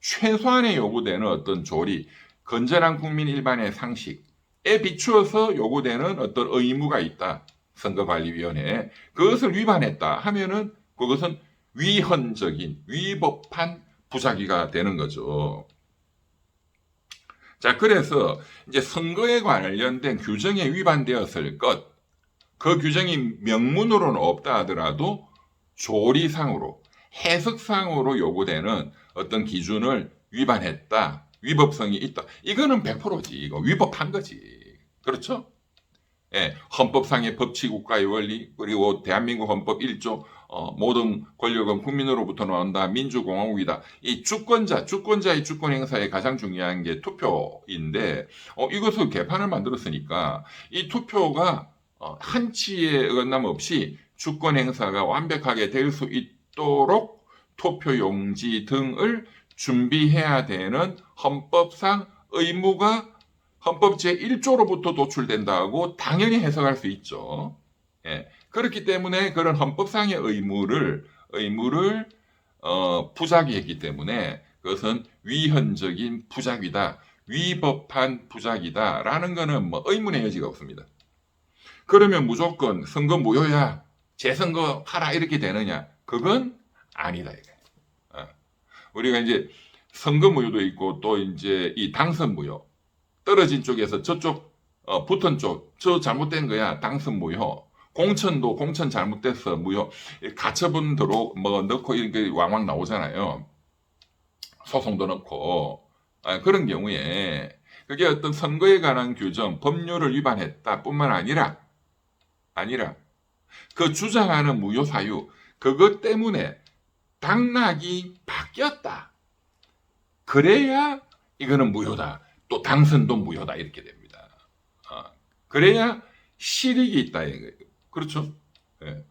최소한의 요구되는 어떤 조리, 건전한 국민 일반의 상식에 비추어서 요구되는 어떤 의무가 있다. 선거관리위원회에 그것을 위반했다 하면은 그것은 위헌적인 위법한 부작위가 되는 거죠. 자, 그래서 이제 선거에 관련된 규정에 위반되었을 것, 그 규정이 명문으로는 없다 하더라도 조리상으로, 해석상으로 요구되는 어떤 기준을 위반했다, 위법성이 있다. 이거는 100%지. 이거 위법한 거지. 그렇죠? 예, 헌법상의 법치 국가의 원리, 그리고 대한민국 헌법 1조 모든 권력은 국민으로부터 나온다. 민주공화국이다. 이 주권자의 주권 행사에 가장 중요한 게 투표인데 이것을 개판을 만들었으니까 이 투표가 한치의 어긋남 없이 주권 행사가 완벽하게 될 수 있도록 투표용지 등을 준비해야 되는 헌법상 의무가 헌법 제1조로부터 도출된다고 당연히 해석할 수 있죠. 예. 그렇기 때문에 그런 헌법상의 의무를 부작위했기 때문에 그것은 위헌적인 부작위다, 위법한 부작위다라는 것은 뭐 의문의 여지가 없습니다. 그러면 무조건 선거 무효야, 재선거 하라 이렇게 되느냐? 그건 아니다 이거예요. 우리가 이제 선거 무효도 있고 또 이제 이 당선 무효. 떨어진 쪽에서 저쪽 붙은 쪽 저 잘못된 거야 당선 무효. 공천도 공천 잘못됐어 무효. 가처분 들어 뭐 넣고 이렇게 왕왕 나오잖아요. 소송도 넣고 그런 경우에 그게 어떤 선거에 관한 규정 법률을 위반했다 뿐만 아니라 그 주장하는 무효 사유 그것 때문에 당락이 바뀌었다. 그래야 이거는 무효다. 또 당선도 무효다 이렇게 됩니다. 그래야 실익이 있다 이거예요. 그렇죠? 예.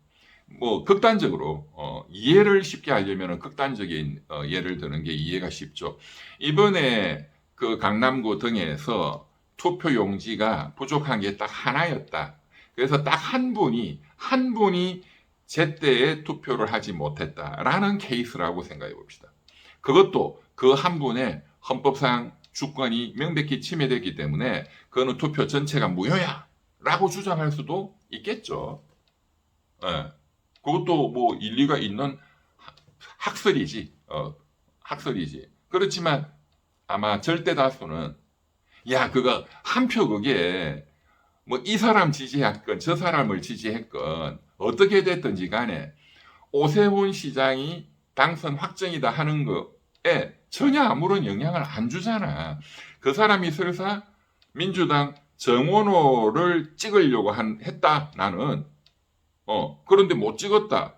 뭐 극단적으로 이해를 쉽게 하려면 극단적인 예를 드는 게 이해가 쉽죠. 이번에 그 강남구 등에서 투표 용지가 부족한 게 딱 하나였다. 그래서 딱 한 분이 제때에 투표를 하지 못했다라는 케이스라고 생각해 봅시다. 그것도 그 한 분의 헌법상 주권이 명백히 침해됐기 때문에 그거는 투표 전체가 무효야 라고 주장할 수도 있겠죠. 예. 그것도 뭐 일리가 있는 학설이지. 그렇지만 아마 절대 다수는 야 그거 한 표 그게 뭐 이 사람 지지했건 저 사람을 지지했건 어떻게 됐든지 간에 오세훈 시장이 당선 확정이다 하는 거에 전혀 아무런 영향을 안 주잖아. 그 사람이 설사 민주당 정원호를 찍으려고 했다 나는 그런데 못 찍었다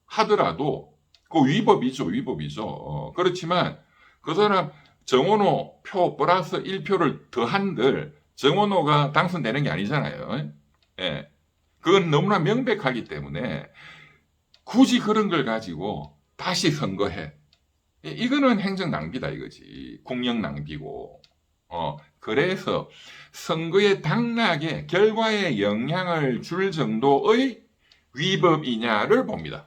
하더라도 그 위법이죠. 그렇지만 그 사람 정원호 표 플러스 1표를 더한들 정원호가 당선되는 게 아니잖아요. 예. 그건 너무나 명백하기 때문에 굳이 그런 걸 가지고 다시 선거해. 이거는 행정 낭비다 이거지. 국력 낭비고. 그래서 선거의 당락에 결과에 영향을 줄 정도의 위법이냐를 봅니다.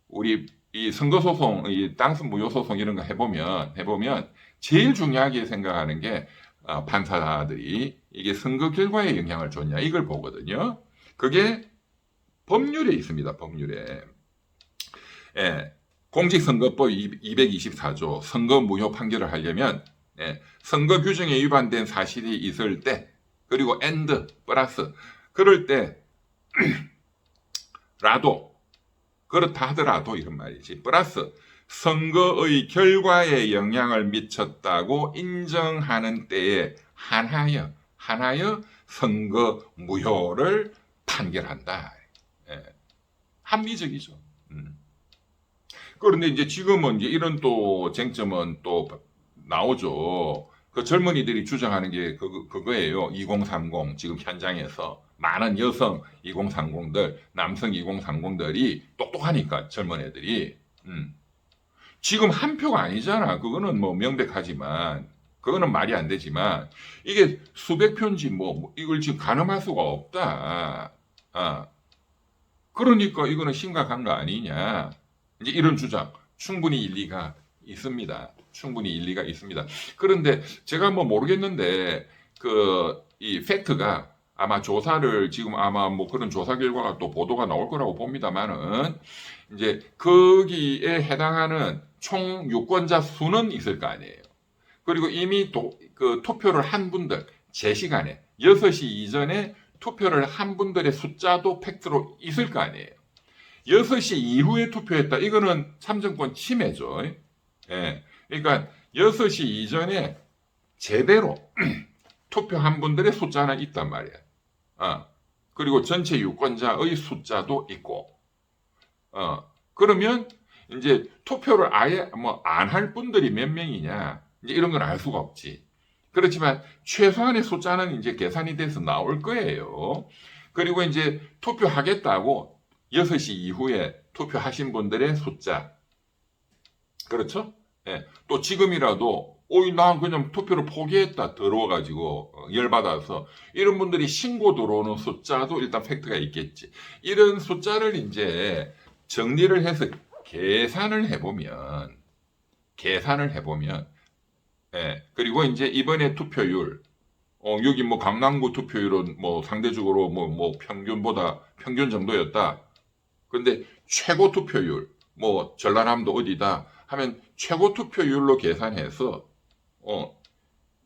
우리 이 선거소송, 이 당선 무효소송 이런 거 해보면 제일 중요하게 생각하는 게 판사들이 이게 선거 결과에 영향을 줬냐 이걸 보거든요. 그게 법률에 있습니다. 법률에. 예, 공직선거법 224조 선거 무효 판결을 하려면 선거 규정에 위반된 사실이 있을 때 그리고 and 플러스 그럴 때라도 그렇다 하더라도 이런 말이지 플러스 선거의 결과에 영향을 미쳤다고 인정하는 때에 한하여 선거 무효를 판결한다. 합리적이죠. 그런데 이제 지금은 이제 이런 또 쟁점은 또 나오죠. 그 젊은이들이 주장하는 게 그거예요. 2030 지금 현장에서 많은 여성 2030들, 남성 2030들이 똑똑하니까 젊은 애들이 지금 한 표가 아니잖아. 그거는 뭐 명백하지만 그거는 말이 안 되지만 이게 수백 표인지 뭐 이걸 지금 가늠할 수가 없다. 그러니까 이거는 심각한 거 아니냐. 이제 이런 주장 충분히 일리가 있습니다. 충분히 일리가 있습니다. 그런데 제가 뭐 모르겠는데 이 팩트가 아마 조사를 지금 아마 뭐 그런 조사 결과가 또 보도가 나올 거라고 봅니다만은 이제 거기에 해당하는 총 유권자 수는 있을 거 아니에요. 그리고 이미 투표를 한 분들 제 시간에 6시 이전에 투표를 한 분들의 숫자도 팩트로 있을 거 아니에요. 6시 이후에 투표했다. 이거는 참정권 침해죠. 예. 그러니까 6시 이전에 제대로 투표한 분들의 숫자는 있단 말이야. 그리고 전체 유권자의 숫자도 있고. 그러면 이제 투표를 아예 뭐 안 할 분들이 몇 명이냐. 이제 이런 건 알 수가 없지. 그렇지만 최소한의 숫자는 이제 계산이 돼서 나올 거예요. 그리고 이제 투표하겠다고 6시 이후에 투표하신 분들의 숫자. 그렇죠? 예. 또 지금이라도 난 그냥 투표를 포기했다 더러워가지고 열받아서 이런 분들이 신고 들어오는 숫자도 일단 팩트가 있겠지. 이런 숫자를 이제 정리를 해서 계산을 해보면 예. 그리고 이제 이번에 투표율 여기 뭐 강남구 투표율은 뭐 상대적으로 뭐 평균 정도였다. 근데 최고 투표율 뭐 전라남도 어디다 하면 최고 투표율로 계산해서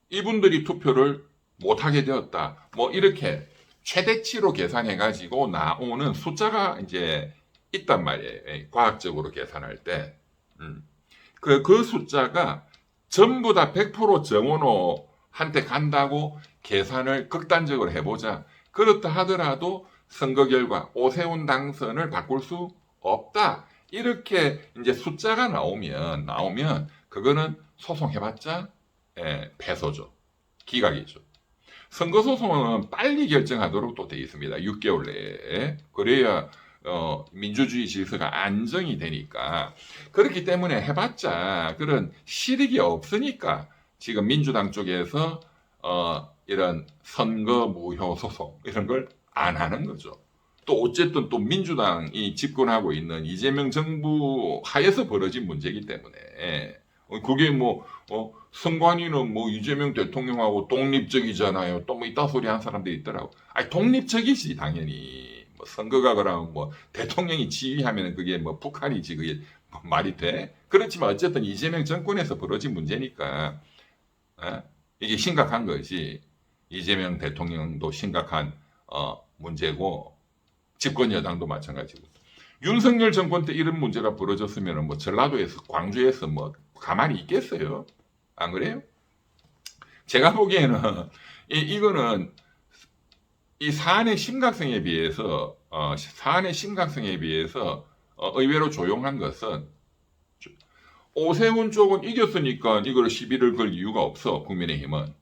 이분들이 투표를 못하게 되었다. 뭐 이렇게 최대치로 계산해 가지고 나오는 숫자가 이제 있단 말이에요. 과학적으로 계산할 때. 그 숫자가 전부 다 100% 정원호한테 간다고 계산을 극단적으로 해보자. 그렇다 하더라도 선거 결과 오세훈 당선을 바꿀 수 없다. 이렇게 이제 숫자가 나오면 그거는 소송해봤자 패소죠. 기각이죠. 선거소송은 빨리 결정하도록 또 돼 있습니다. 6개월 내에. 그래야 민주주의 질서가 안정이 되니까. 그렇기 때문에 해봤자 그런 실익이 없으니까 지금 민주당 쪽에서 이런 선거 무효 소송 이런 걸 안 하는 거죠. 또 어쨌든 또 민주당이 집권하고 있는 이재명 정부 하에서 벌어진 문제이기 때문에 그게 뭐 선관위는 뭐 이재명 대통령하고 독립적이잖아요. 또 뭐 이딴 소리 한 사람들이 있더라고. 아니 독립적이지 당연히. 뭐 선거가 그러면 뭐 대통령이 지휘하면 그게 뭐 북한이지 그게 뭐 말이 돼? 그렇지만 어쨌든 이재명 정권에서 벌어진 문제니까 이게 심각한 것이 이재명 대통령도 심각한 문제고 집권 여당도 마찬가지고 윤석열 정권 때 이런 문제가 벌어졌으면 뭐 전라도에서 광주에서 뭐 가만히 있겠어요? 안 그래요? 제가 보기에는 이거는 이 사안의 심각성에 비해서 의외로 조용한 것은 오세훈 쪽은 이겼으니까 이걸 시비를 걸 이유가 없어. 국민의힘은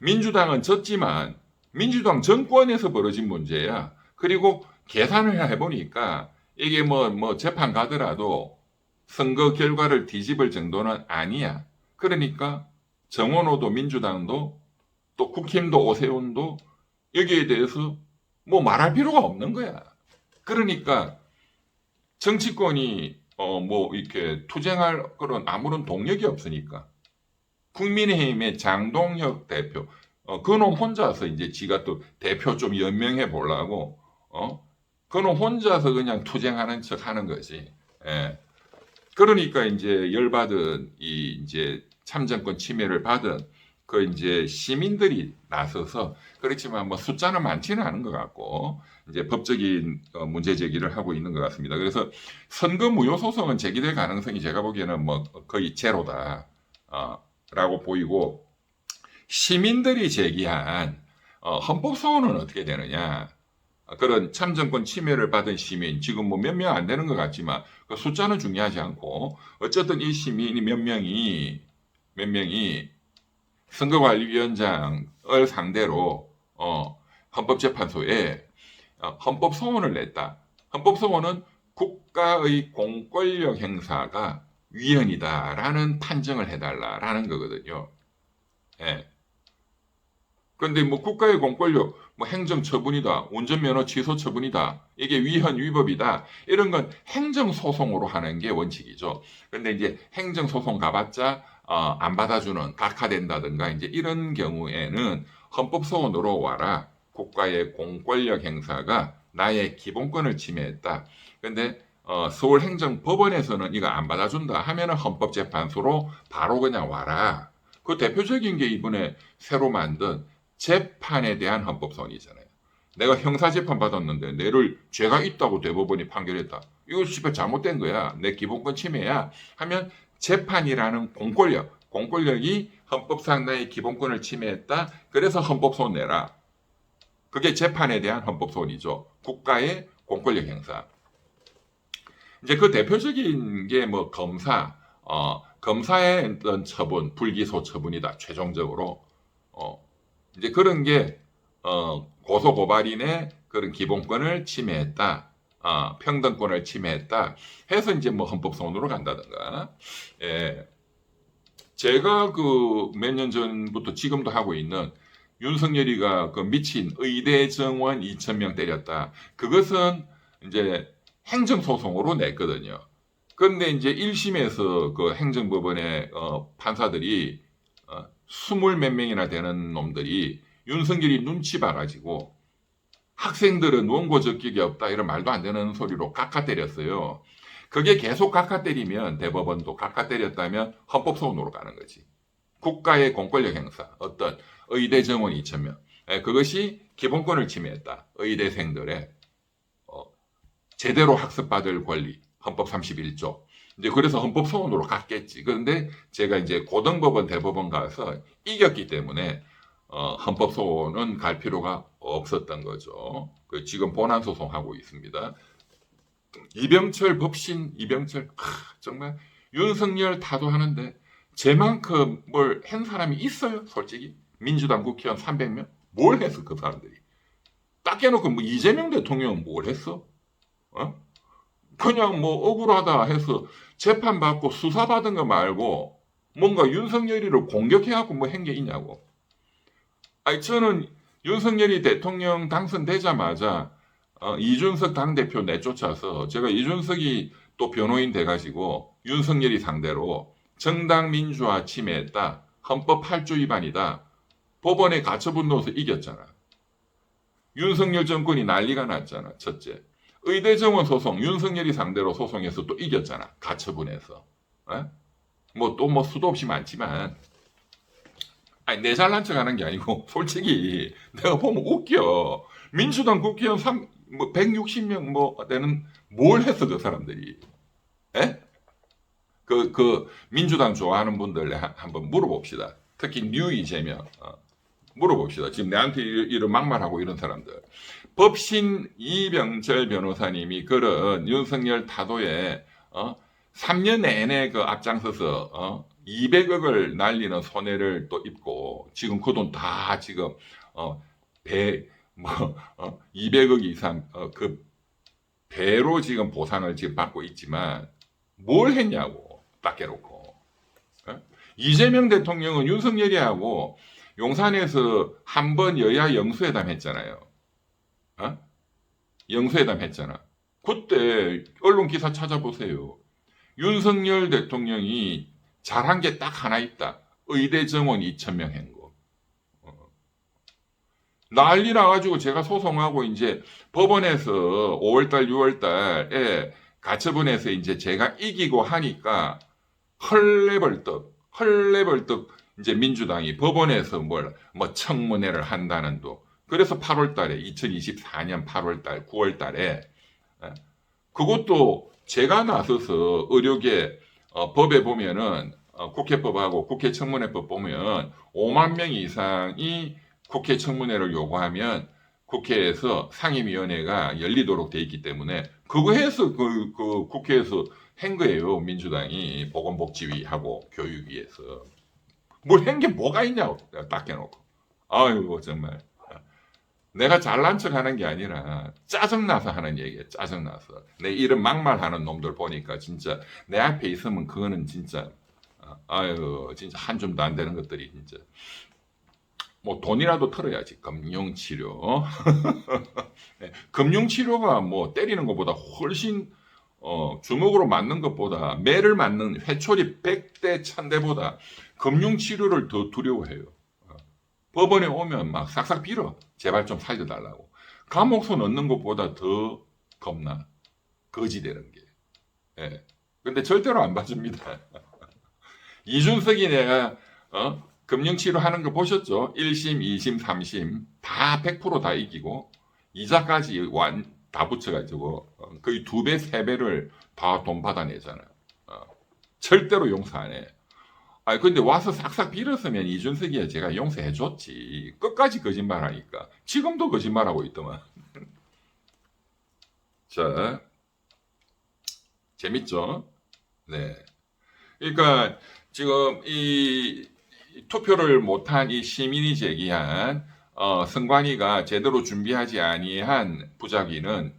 민주당은 졌지만 민주당 정권에서 벌어진 문제야. 그리고 계산을 해보니까 이게 뭐 재판 가더라도 선거 결과를 뒤집을 정도는 아니야. 그러니까 정원호도 민주당도 또 국힘도 오세훈도 여기에 대해서 뭐 말할 필요가 없는 거야. 그러니까 정치권이 뭐 이렇게 투쟁할 그런 아무런 동력이 없으니까 국민의힘의 장동혁 대표 그놈 혼자서 이제 지가 또 대표 좀 연명해 보려고 그놈 혼자서 그냥 투쟁하는 척 하는 거지. 예. 그러니까 이제 열받은 이 이제 참정권 침해를 받은 그 이제 시민들이 나서서 그렇지만 뭐 숫자는 많지는 않은 것 같고 이제 법적인 문제 제기를 하고 있는 것 같습니다. 그래서 선거 무효 소송은 제기될 가능성이 제가 보기에는 뭐 거의 제로다 라고 보이고 시민들이 제기한 헌법 소원은 어떻게 되느냐? 그런 참정권 침해를 받은 시민 지금 뭐 몇 명 안 되는 것 같지만 그 숫자는 중요하지 않고 어쨌든 이 시민이 몇 명이 선거관리위원장을 상대로 헌법재판소에 헌법 소원을 냈다. 헌법 소원은 국가의 공권력 행사가 위헌이다라는 판정을 해달라라는 거거든요. 예. 그런데 뭐 국가의 공권력, 뭐 행정 처분이다, 운전면허 취소 처분이다, 이게 위헌 위법이다, 이런 건 행정 소송으로 하는 게 원칙이죠. 그런데 이제 행정 소송 가봤자 안 받아주는 각하된다든가 이제 이런 경우에는 헌법 소원으로 와라. 국가의 공권력 행사가 나의 기본권을 침해했다. 그런데 서울행정법원에서는 이거 안 받아준다 하면은 헌법재판소로 바로 그냥 와라. 그 대표적인 게 이번에 새로 만든 재판에 대한 헌법소원이잖아요. 내가 형사재판 받았는데 내를 죄가 있다고 대법원이 판결했다. 이거 씨발 잘못된 거야. 내 기본권 침해야. 하면 재판이라는 공권력이 헌법상 나의 기본권을 침해했다. 그래서 헌법소원 내라. 그게 재판에 대한 헌법소원이죠. 국가의 공권력 행사. 이제 그 대표적인 게 뭐 검사의 어떤 처분, 불기소 처분이다. 최종적으로 이제 그런 게 고소 고발인의 그런 기본권을 침해했다. 평등권을 침해했다. 해서 이제 뭐 헌법소원으로 간다든가. 예. 제가 그 몇 년 전부터 지금도 하고 있는 윤석열이가 그 미친 의대 정원 2,000명 때렸다. 그것은 이제 행정소송으로 냈거든요. 그런데 이제 1심에서 그 행정법원의 판사들이 20몇 명이나 되는 놈들이 윤석열이 눈치 봐가지고 학생들은 원고 적격이 없다 이런 말도 안 되는 소리로 깎아 때렸어요. 그게 계속 깎아 때리면 대법원도 깎아 때렸다면 헌법소원으로 가는 거지. 국가의 공권력 행사, 어떤 의대 정원 2,000명. 그것이 기본권을 침해했다. 의대생들의 제대로 학습받을 권리, 헌법 31조. 이제 그래서 헌법소원으로 갔겠지. 그런데 제가 이제 고등법원, 대법원 가서 이겼기 때문에 헌법소원은 갈 필요가 없었던 거죠. 지금 본안소송하고 있습니다. 이병철 법신, 정말 윤석열 타도하는데 쟤만큼 뭘 한 사람이 있어요? 솔직히 민주당 국회의원 300명? 뭘 했어 그 사람들이? 딱 해놓고 뭐 이재명 대통령은 뭘 했어? 그냥 뭐 억울하다 해서 재판받고 수사받은 거 말고 뭔가 윤석열이를 공격해갖고 뭐 한 게 있냐고. 아니 저는 윤석열이 대통령 당선되자마자 이준석 당대표 내쫓아서 제가 이준석이 또 변호인 돼가지고 윤석열이 상대로 정당 민주화 침해했다. 헌법 8조 위반이다. 법원에 가처분 넣어서 이겼잖아. 윤석열 정권이 난리가 났잖아. 첫째. 의대 정원 소송 윤석열이 상대로 소송해서 또 이겼잖아. 가처분해서. 뭐 또 뭐 수도 없이 많지만 아니 내 잘난 척 하는 게 아니고 솔직히 내가 보면 웃겨. 민주당 국회의원 160명 뭐 되는 뭘 했어 그 사람들이. 에? 그 민주당 좋아하는 분들 한번 물어봅시다. 특히 뉴 이재명 물어봅시다. 지금 내한테 이런 막말하고 이런 사람들. 법신 이병철 변호사님이 그런 윤석열 타도에 3년 내내 그 앞장서서 200억을 날리는 손해를 또 입고 지금 그 돈 다 지금 배 200억 이상 그 배로 지금 보상을 지금 받고 있지만 뭘 했냐고 딱 깨놓고. 이재명 대통령은 윤석열이하고 용산에서 한 번 여야 영수회담 했잖아요. 영수회담 했잖아. 그때 언론 기사 찾아보세요. 윤석열 대통령이 잘한 게 딱 하나 있다. 의대 정원 2,000명 한 거. 난리 나가지고 제가 소송하고 이제 법원에서 5월달, 6월달에 가처분해서 이제 제가 이기고 하니까 헐레벌떡 이제 민주당이 법원에서 뭐 청문회를 한다는 도. 그래서 8월달에 2024년 8월달, 9월달에 그것도 제가 나서서 의료계 법에 보면은 국회법하고 국회 청문회법 보면 5만 명 이상이 국회 청문회를 요구하면 국회에서 상임위원회가 열리도록 돼 있기 때문에 그거 해서 그 국회에서 한 거예요. 민주당이 보건복지위하고 교육위에서. 뭘 한 게 뭐가 있냐고 딱 해놓고. 아이고 정말. 내가 잘난 척 하는 게 아니라 짜증나서 하는 얘기예요. 짜증나서. 내 이런 막말하는 놈들 보니까 진짜 내 앞에 있으면 그거는 진짜 아유 진짜 한 줌도 안 되는 것들이 진짜 뭐 돈이라도 털어야지. 금융치료. 네, 금융치료가 뭐 때리는 것보다 훨씬 주먹으로 맞는 것보다 매를 맞는 회초리 100대 1000대보다 금융치료를 더 두려워해요. 법원에 오면 막 싹싹 빌어. 제발 좀 살려달라고. 감옥소 넣는 것보다 더 겁나. 거지 되는 게. 예. 근데 절대로 안 봐줍니다. 이준석이 내가 금융치료 하는 거 보셨죠? 1심, 2심, 3심 다 100%다 이기고 이자까지 다 붙여가지고 거의 2배, 3배를 다 돈 받아내잖아요. 절대로 용서 안 해. 근데 와서 싹싹 빌었으면 이준석이야 제가 용서해줬지. 끝까지 거짓말하니까. 지금도 거짓말하고 있더만. 자, 재밌죠? 네. 그러니까 지금 이 투표를 못한 이 시민이 제기한 선관위가 제대로 준비하지 아니한 부작위는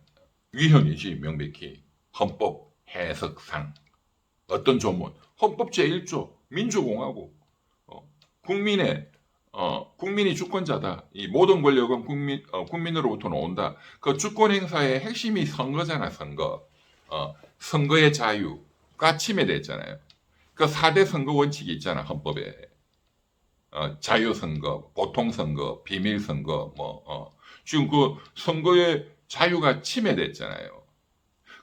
위헌이지 명백히. 헌법 해석상. 어떤 조문? 헌법 제1조 민주공화국 국민이 주권자다. 이 모든 권력은 국민으로부터 나온다. 그 주권 행사의 핵심이 선거잖아. 선거의 자유가 침해됐잖아요. 그 4대 선거 원칙이 있잖아. 헌법에. 자유선거, 보통선거, 비밀선거 지금 그 선거의 자유가 침해됐잖아요.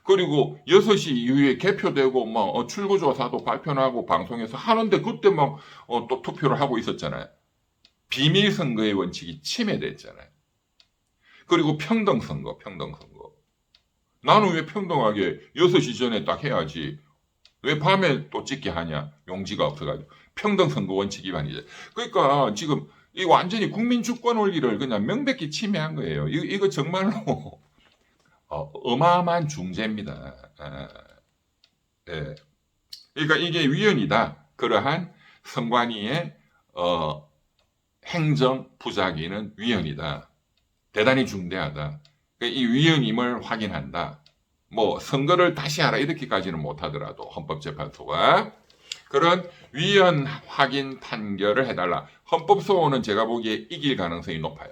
그리고 6시 이후에 개표되고 출구조사도 발표하고 방송에서 하는데 그때 또 투표를 하고 있었잖아요. 비밀선거의 원칙이 침해됐잖아요. 그리고 평등선거. 나는 왜 평등하게 6시 전에 딱 해야지 왜 밤에 또 찍게 하냐. 용지가 없어가지고. 평등선거 원칙 위반이죠. 그러니까 지금 이 완전히 국민 주권 원리를 그냥 명백히 침해한 거예요. 이거 정말로 어마어마한 중죄입니다. 네. 그러니까 이게 위헌이다. 그러한 선관위의 행정 부작위는 위헌이다. 대단히 중대하다. 그러니까 이 위헌임을 확인한다. 선거를 다시 하라 이렇게까지는 못하더라도 헌법재판소가 그런 위헌 확인 판결을 해달라. 헌법소원은 제가 보기에 이길 가능성이 높아요.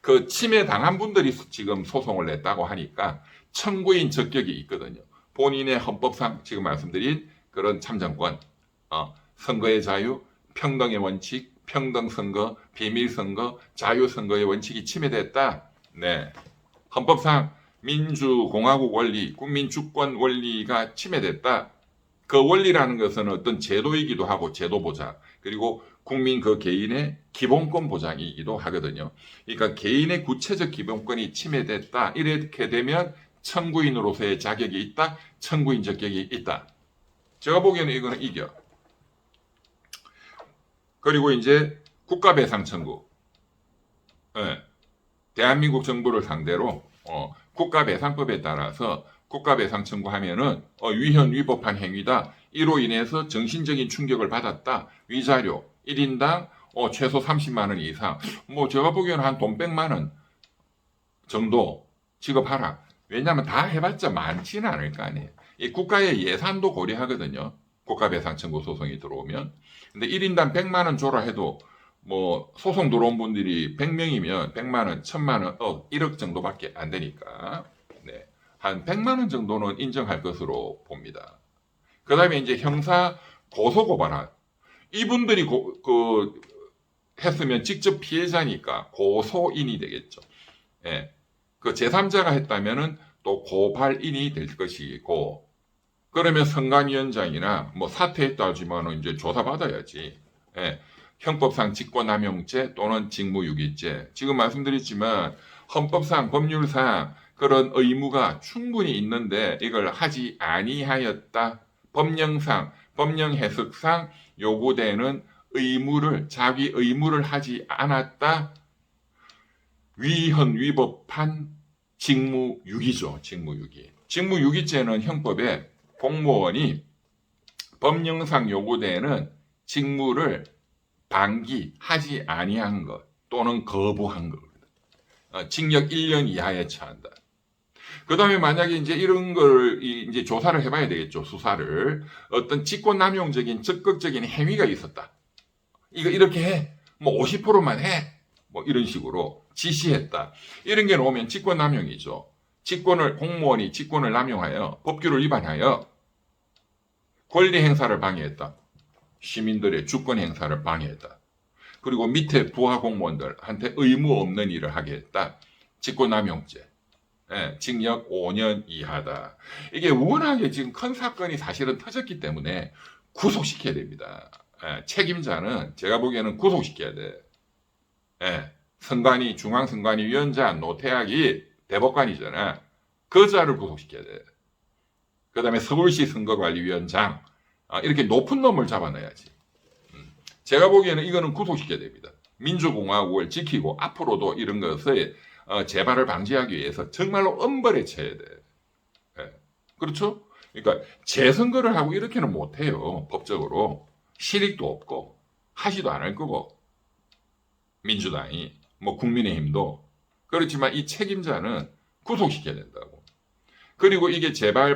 그 침해 당한 분들이 지금 소송을 냈다고 하니까 청구인 적격이 있거든요. 본인의 헌법상 지금 말씀드린 그런 참정권, 선거의 자유, 평등의 원칙, 평등선거, 비밀선거, 자유선거의 원칙이 침해됐다. 네, 헌법상 민주공화국 원리, 국민주권 원리가 침해됐다. 그 원리라는 것은 어떤 제도이기도 하고 제도 보장, 그리고 국민 그 개인의 기본권 보장이기도 하거든요. 그러니까 개인의 구체적 기본권이 침해됐다. 이렇게 되면 청구인으로서의 자격이 있다. 청구인 적격이 있다. 제가 보기에는 이거는 이겨. 그리고 이제 국가배상 청구. 네. 대한민국 정부를 상대로 국가배상법에 따라서 국가배상 청구하면은 위헌 위법한 행위다. 이로 인해서 정신적인 충격을 받았다. 위자료 1인당 최소 30만 원 이상. 뭐 제가 보기에는 한 돈 100만 원 정도 지급하라. 왜냐하면 다 해봤자 많지는 않을 거 아니에요. 이 국가의 예산도 고려하거든요. 국가배상 청구 소송이 들어오면. 근데 1인당 100만 원 줘라 해도 뭐 소송 들어온 분들이 100명이면 100만 원, 1000만 원, 1억 정도밖에 안 되니까 네. 한 100만 원 정도는 인정할 것으로 봅니다. 그 다음에 이제 형사 고소고발한 이분들이 했으면 직접 피해자니까 고소인이 되겠죠. 예. 그 제3자가 했다면은 또 고발인이 될 것이고, 그러면 선관위원장이나 뭐 사퇴했다 하지만은 이제 조사받아야지. 예. 형법상 직권남용죄 또는 직무유기죄. 지금 말씀드렸지만 헌법상 법률상 그런 의무가 충분히 있는데 이걸 하지 아니하였다. 법령상 법령 해석상 요구되는 의무를 자기 의무를 하지 않았다. 위헌 위법한 직무유기죠. 직무유기. 직무유기죄는 형법에 공무원이 법령상 요구되는 직무를 방기하지 아니한 것 또는 거부한 것. 징역 1년 이하에 처한다. 그 다음에 만약에 이제 이런 걸 이제 조사를 해봐야 되겠죠. 수사를. 어떤 직권남용적인 적극적인 행위가 있었다. 이거 이렇게 해. 뭐 50%만 해. 뭐 이런 식으로 지시했다. 이런 게 나오면 직권남용이죠. 공무원이 직권을 남용하여 법규를 위반하여 권리 행사를 방해했다. 시민들의 주권 행사를 방해했다. 그리고 밑에 부하 공무원들한테 의무 없는 일을 하게 했다. 직권남용죄. 징역 5년 이하다. 이게 워낙에 지금 큰 사건이 사실은 터졌기 때문에 구속시켜야 됩니다. 책임자는 제가 보기에는 구속시켜야 돼. 선관위, 중앙선관위 위원장 노태학이 대법관이잖아. 그 자를 구속시켜야 돼. 그 다음에 서울시 선거관리위원장, 이렇게 높은 놈을 잡아놔야지. 제가 보기에는 이거는 구속시켜야 됩니다. 민주공화국을 지키고 앞으로도 이런 것을 재발을 방지하기 위해서 정말로 엄벌에 쳐야 돼. 그렇죠? 그러니까 재선거를 하고 이렇게는 못해요. 법적으로. 실익도 없고 하지도 않을 거고 민주당이 뭐 국민의힘도 그렇지만 이 책임자는 구속시켜야 된다고. 그리고 이게 재발이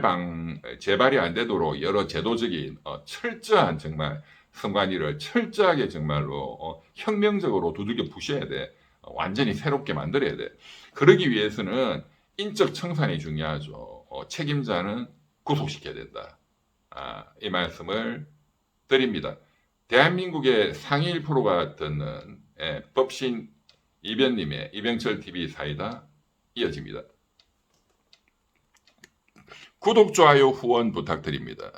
안 되도록 여러 제도적인 철저한 정말 선관위를 철저하게 정말로 혁명적으로 두들겨 부셔야 돼. 완전히 새롭게 만들어야 돼. 그러기 위해서는 인적 청산이 중요하죠. 책임자는 구속시켜야 된다. 이 말씀을 드립니다. 대한민국의 상위 1%가 듣는 법신 이변님의 이병철 TV 사이다 이어집니다. 구독, 좋아요, 후원 부탁드립니다.